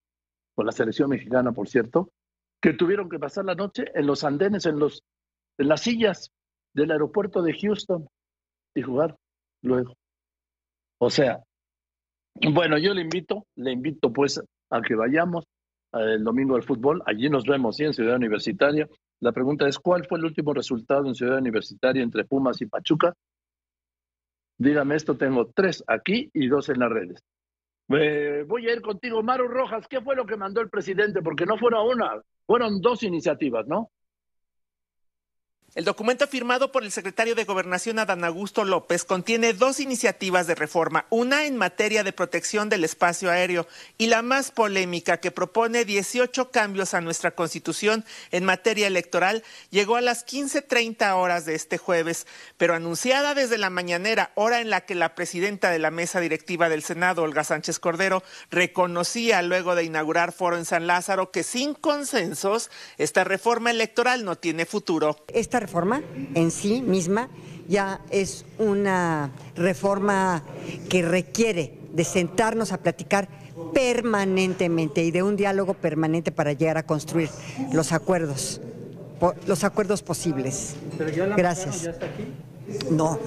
con la selección mexicana, por cierto, que tuvieron que pasar la noche en los andenes, en las sillas del aeropuerto de Houston y jugar luego. O sea, bueno, yo le invito pues a que vayamos el domingo al fútbol. Allí nos vemos, ¿sí? En Ciudad Universitaria. La pregunta es, ¿cuál fue el último resultado en Ciudad Universitaria entre Pumas y Pachuca? Dígame esto, tengo 3 aquí y 2 en las redes. Voy a ir contigo, Maru Rojas. ¿Qué fue lo que mandó el presidente? Porque no fueron una, fueron 2 iniciativas, ¿no? El documento firmado por el secretario de Gobernación, Adán Augusto López, contiene 2 iniciativas de reforma, una en materia de protección del espacio aéreo y la más polémica, que propone 18 cambios a nuestra Constitución en materia electoral, llegó a las 15:30 horas de este jueves, pero anunciada desde la mañanera, hora en la que la presidenta de la mesa directiva del Senado, Olga Sánchez Cordero, reconocía luego de inaugurar foro en San Lázaro que sin consensos esta reforma electoral no tiene futuro. Esta reforma en sí misma ya es una reforma que requiere de sentarnos a platicar permanentemente y de un diálogo permanente para llegar a construir los acuerdos posibles. Gracias. ¿Ya está aquí? No.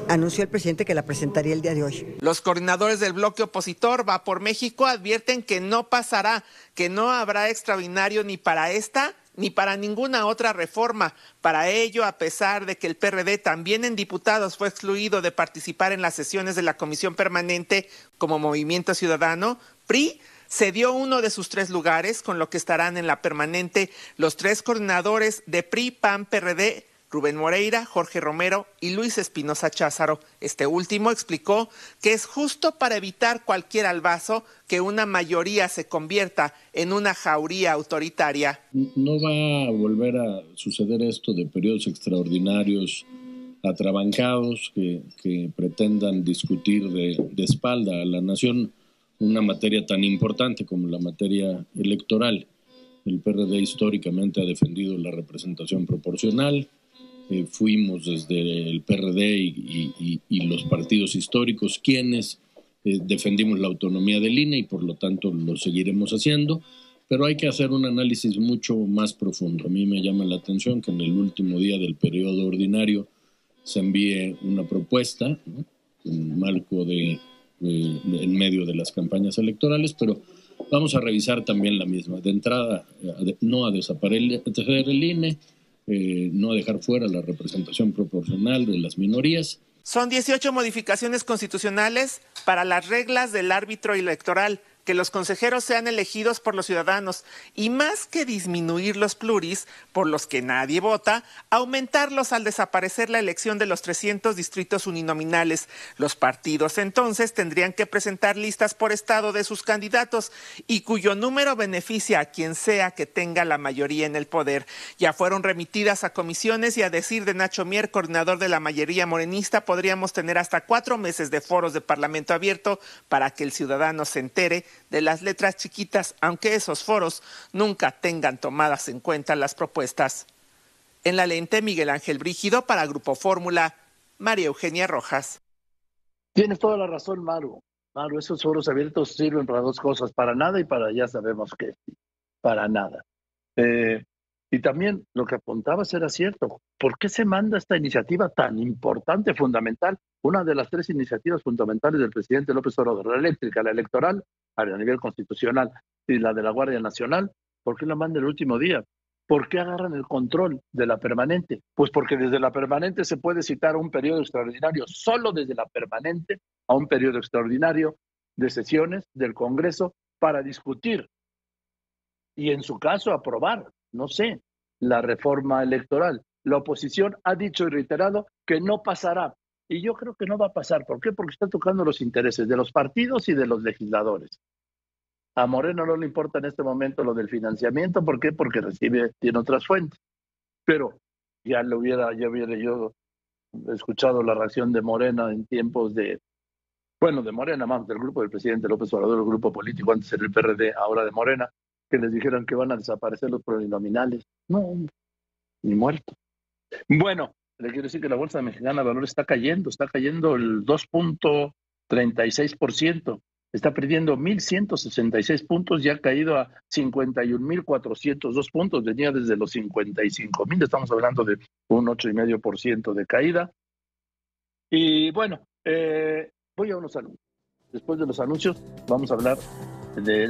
Anunció el presidente que la presentaría el día de hoy. Los coordinadores del bloque opositor Va por México advierten que no pasará, que no habrá extraordinario ni para esta ni para ninguna otra reforma. Para ello, a pesar de que el PRD también en diputados fue excluido de participar en las sesiones de la Comisión Permanente como Movimiento Ciudadano, PRI cedió uno de sus 3 lugares, con lo que estarán en la permanente los 3 coordinadores de PRI, PAN, PRD, Rubén Moreira, Jorge Romero y Luis Espinosa Cházaro. Este último explicó que es justo para evitar cualquier albazo que una mayoría se convierta en una jauría autoritaria. No va a volver a suceder esto de periodos extraordinarios atrabancados que pretendan discutir de espalda a la nación una materia tan importante como la materia electoral. El PRD históricamente ha defendido la representación proporcional. Fuimos desde el PRD y los partidos históricos quienes defendimos la autonomía del INE y por lo tanto lo seguiremos haciendo, pero hay que hacer un análisis mucho más profundo. A mí me llama la atención que en el último día del periodo ordinario se envíe una propuesta, ¿no?, en marco de en medio de las campañas electorales, pero vamos a revisar también la misma. De entrada, no a desaparecer el INE, no a dejar fuera la representación proporcional de las minorías. Son 18 modificaciones constitucionales para las reglas del árbitro electoral, que los consejeros sean elegidos por los ciudadanos y más que disminuir los pluris por los que nadie vota, aumentarlos al desaparecer la elección de los 300 distritos uninominales. Los partidos entonces tendrían que presentar listas por estado de sus candidatos y cuyo número beneficia a quien sea que tenga la mayoría en el poder. Ya fueron remitidas a comisiones y a decir de Nacho Mier, coordinador de la mayoría morenista, podríamos tener hasta 4 meses de foros de Parlamento abierto para que el ciudadano se entere de las letras chiquitas, aunque esos foros nunca tengan tomadas en cuenta las propuestas. En la lente, Miguel Ángel Brígido para Grupo Fórmula, María Eugenia Rojas. Tienes toda la razón, Maru. Maru, esos foros abiertos sirven para dos cosas, para nada y para ya sabemos que para nada. Y también lo que apuntabas era cierto. ¿Por qué se manda esta iniciativa tan importante, fundamental? Una de las 3 iniciativas fundamentales del presidente López Obrador, la eléctrica, la electoral, a nivel constitucional, y la de la Guardia Nacional. ¿Por qué la manda el último día? ¿Por qué agarran el control de la permanente? Pues porque desde la permanente se puede citar un periodo extraordinario, solo desde la permanente a un periodo extraordinario de sesiones del Congreso para discutir y en su caso aprobar, no sé, la reforma electoral. La oposición ha dicho y reiterado que no pasará. Y yo creo que no va a pasar. ¿Por qué? Porque está tocando los intereses de los partidos y de los legisladores. A Moreno no le importa en este momento lo del financiamiento. ¿Por qué? Porque tiene otras fuentes. Pero ya hubiera yo escuchado la reacción de Morena en tiempos de Morena más, del grupo del presidente López Obrador, el grupo político, antes era el PRD, ahora de Morena, que les dijeron que van a desaparecer los plurinominales. No, ni muerto. Bueno, le quiero decir que la Bolsa Mexicana de Valores está cayendo el 2.36%, está perdiendo 1.166 puntos y ha caído a 51.402 puntos, venía desde los 55.000, estamos hablando de un 8,5% de caída. Y bueno, voy a unos anuncios. Después de los anuncios vamos a hablar de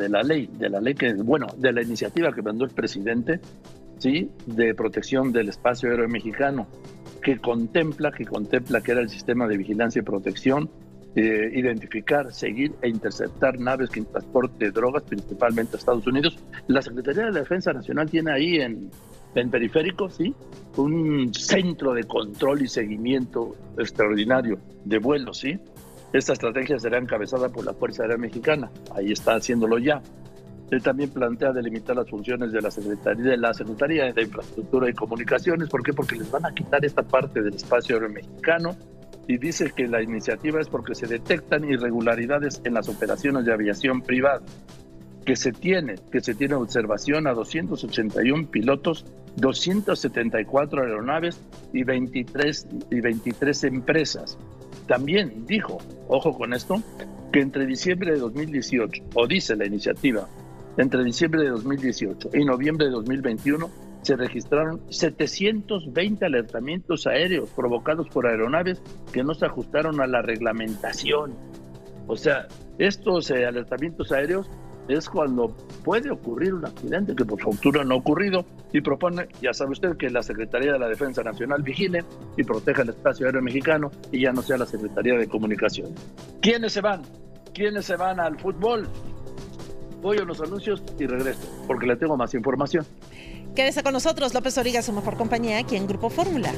la ley de la iniciativa que mandó el presidente, ¿sí?, de protección del espacio aéreo mexicano, que contempla que era el sistema de vigilancia y protección, identificar, seguir e interceptar naves que transporten drogas, principalmente a Estados Unidos. La Secretaría de la Defensa Nacional tiene ahí en Periférico, ¿sí?, un centro de control y seguimiento extraordinario de vuelos, ¿sí? Esta estrategia será encabezada por la Fuerza Aérea Mexicana, ahí está haciéndolo ya. Él también plantea delimitar las funciones de la Secretaría de Infraestructura y Comunicaciones. ¿Por qué? Porque les van a quitar esta parte del espacio aéreo mexicano, y dice que la iniciativa es porque se detectan irregularidades en las operaciones de aviación privada, que se tiene observación a 281 pilotos, 274 aeronaves y 23 empresas. También dijo, ojo con esto, que entre diciembre de 2018, o dice la iniciativa, entre diciembre de 2018 y noviembre de 2021, se registraron 720 alertamientos aéreos provocados por aeronaves que no se ajustaron a la reglamentación. O sea, estos alertamientos aéreos es cuando puede ocurrir un accidente que por fortuna no ha ocurrido, y propone, ya sabe usted, que la Secretaría de la Defensa Nacional vigile y proteja el espacio aéreo mexicano y ya no sea la Secretaría de Comunicación. ¿Quiénes se van? ¿Quiénes se van al fútbol? Voy a unos anuncios y regreso, porque le tengo más información. Quédese con nosotros, López Dóriga, su mejor compañía aquí en Grupo Fórmula.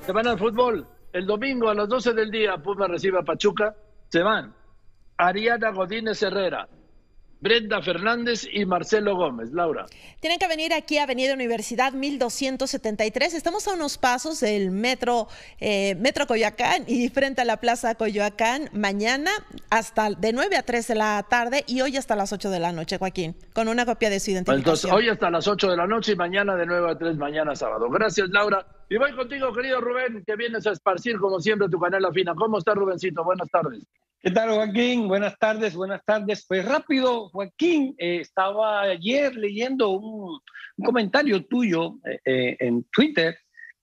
Se van al fútbol. El domingo a las 12 del día, Pumas recibe a Pachuca. Se van Ariana Godínez Herrera, Brenda Fernández y Marcelo Gómez. Laura. Tienen que venir aquí a Avenida Universidad 1273. Estamos a unos pasos del Metro Coyoacán y frente a la Plaza Coyoacán. Mañana hasta de 9 a 3 de la tarde y hoy hasta las 8 de la noche, Joaquín, con una copia de su identificación. Entonces, hoy hasta las 8 de la noche y mañana de 9 a 3, mañana sábado. Gracias, Laura. Y voy contigo, querido Rubén, que vienes a esparcir como siempre tu canela fina. ¿Cómo está, Rubencito? Buenas tardes. ¿Qué tal, Joaquín? Buenas tardes, buenas tardes. Pues rápido, Joaquín, estaba ayer leyendo un comentario tuyo en Twitter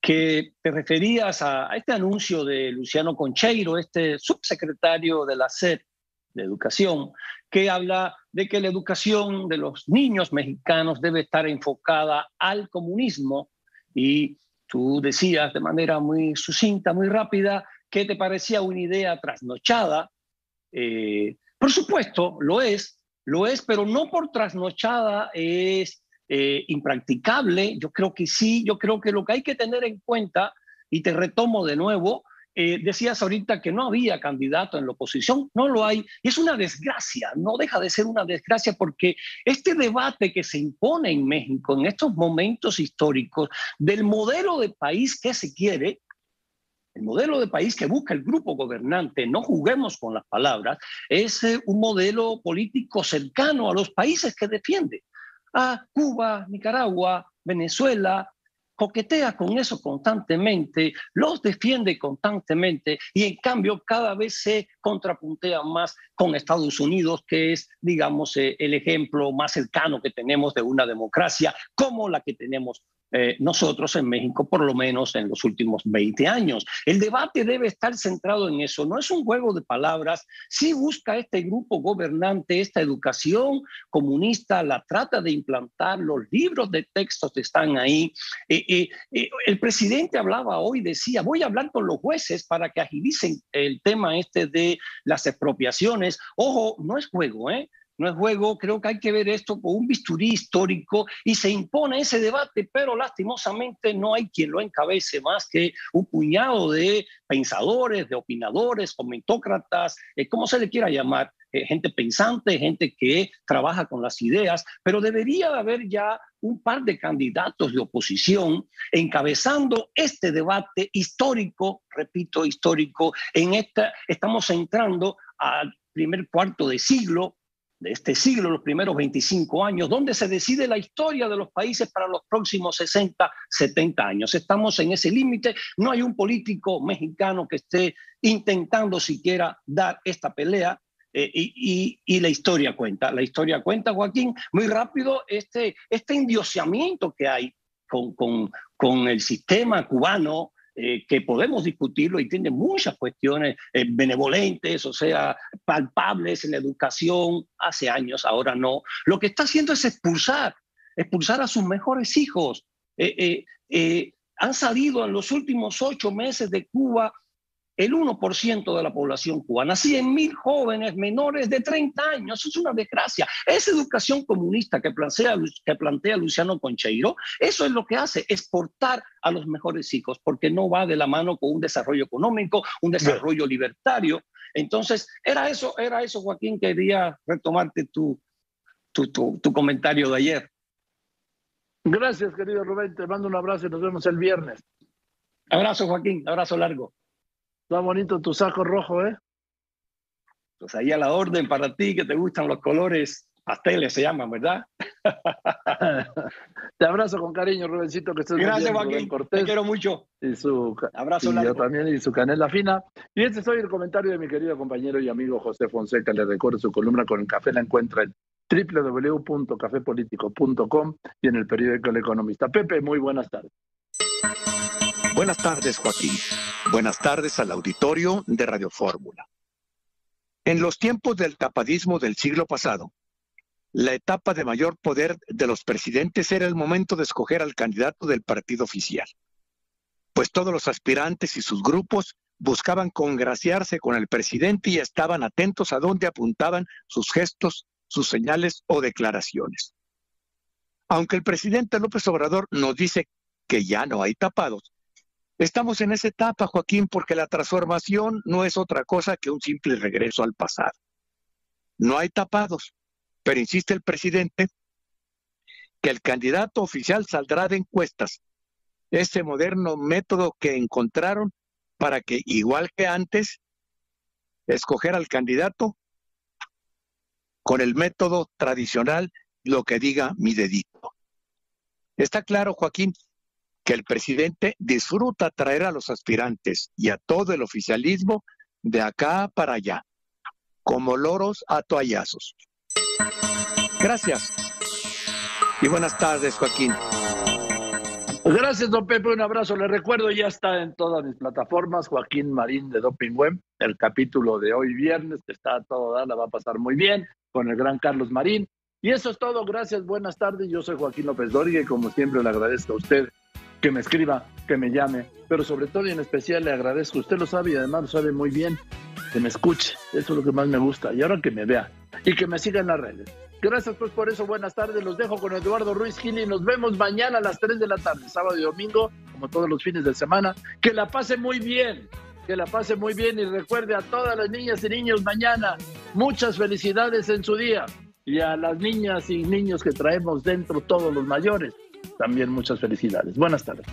que te referías a este anuncio de Luciano Concheiro, este subsecretario de la SED de Educación, que habla de que la educación de los niños mexicanos debe estar enfocada al comunismo, y tú decías de manera muy sucinta, muy rápida, que te parecía una idea trasnochada. Por supuesto, lo es, pero no por trasnochada es impracticable. Yo creo que sí, yo creo que lo que hay que tener en cuenta, y te retomo de nuevo, decías ahorita que no había candidato en la oposición, no lo hay, y es una desgracia, no deja de ser una desgracia, porque este debate que se impone en México en estos momentos históricos del modelo de país que se quiere, el modelo de país que busca el grupo gobernante, no juguemos con las palabras, es un modelo político cercano a los países que defiende, a Cuba, Nicaragua, Venezuela. Coquetea con eso constantemente, los defiende constantemente, y en cambio cada vez se contrapuntea más con Estados Unidos, que es, digamos, el ejemplo más cercano que tenemos de una democracia como la que tenemos nosotros en México, por lo menos en los últimos 20 años. El debate debe estar centrado en eso, no es un juego de palabras. Si busca este grupo gobernante esta educación comunista, la trata de implantar, los libros de textos están ahí. El presidente hablaba hoy, decía, voy a hablar con los jueces para que agilicen el tema este de las expropiaciones. Ojo, no es juego, no es juego. Creo que hay que ver esto con un bisturí histórico, y se impone ese debate, pero lastimosamente no hay quien lo encabece más que un puñado de pensadores, de opinadores, comentócratas, como se le quiera llamar, gente pensante, gente que trabaja con las ideas, pero debería de haber ya un par de candidatos de oposición encabezando este debate histórico, repito, histórico. Estamos entrando al primer cuarto de siglo, de este siglo, los primeros 25 años, donde se decide la historia de los países para los próximos 60, 70 años. Estamos en ese límite. No hay un político mexicano que esté intentando siquiera dar esta pelea. Y la historia cuenta. La historia cuenta, Joaquín, muy rápido, este endiosamiento que hay con el sistema cubano, que podemos discutirlo y tiene muchas cuestiones benevolentes, o sea, palpables en la educación hace años, ahora no. Lo que está haciendo es expulsar a sus mejores hijos. Han salido en los últimos 8 meses de Cuba el 1% de la población cubana, 100.000 jóvenes menores de 30 años. Eso es una desgracia. Esa educación comunista que plantea Luciano Concheiro, eso es lo que hace, exportar a los mejores hijos, porque no va de la mano con un desarrollo económico, un desarrollo libertario. Entonces, era eso, Joaquín. Quería retomarte tu comentario de ayer. Gracias, querido Rubén. Te mando un abrazo y nos vemos el viernes. Abrazo, Joaquín. Abrazo largo. Está bonito tu saco rojo, ¿eh? Pues ahí a la orden para ti, que te gustan los colores pasteles, se llaman, ¿verdad? Te abrazo con cariño, Rubencito, que estés muy bien. Gracias, Joaquín. Cortés. Te quiero mucho. Abrazo largo. Yo también, y su canela fina. Y este es hoy el comentario de mi querido compañero y amigo José Fonseca. Le recuerdo su columna con el café, la encuentra en www.cafepolitico.com y en el periódico El Economista. Pepe, muy buenas tardes. Buenas tardes, Joaquín. Buenas tardes al auditorio de Radio Fórmula. En los tiempos del tapadismo del siglo pasado, la etapa de mayor poder de los presidentes era el momento de escoger al candidato del partido oficial, pues todos los aspirantes y sus grupos buscaban congraciarse con el presidente y estaban atentos a dónde apuntaban sus gestos, sus señales o declaraciones. Aunque el presidente López Obrador nos dice que ya no hay tapados, estamos en esa etapa, Joaquín, porque la transformación no es otra cosa que un simple regreso al pasado. No hay tapados, pero insiste el presidente que el candidato oficial saldrá de encuestas, ese moderno método que encontraron para que, igual que antes, escoger al candidato con el método tradicional, lo que diga mi dedito. Está claro, Joaquín, que el presidente disfruta traer a los aspirantes y a todo el oficialismo de acá para allá, como loros a toallazos. Gracias. Y buenas tardes, Joaquín. Gracias, don Pepe, un abrazo. Le recuerdo, ya está en todas mis plataformas, Joaquín Marín de Doping Web, el capítulo de hoy viernes, que está a todo dar, la va a pasar muy bien, con el gran Carlos Marín. Y eso es todo, gracias, buenas tardes. Yo soy Joaquín López Dóriga y como siempre le agradezco a usted que me escriba, que me llame, pero sobre todo y en especial le agradezco, usted lo sabe y además lo sabe muy bien, que me escuche, eso es lo que más me gusta, y ahora que me vea y que me siga en las redes. Gracias pues por eso, buenas tardes, los dejo con Eduardo Ruiz Gil y nos vemos mañana a las 3 de la tarde, sábado y domingo, como todos los fines de semana. Que la pase muy bien, y recuerde a todas las niñas y niños mañana, muchas felicidades en su día, y a las niñas y niños que traemos dentro todos los mayores, también muchas felicidades. Buenas tardes.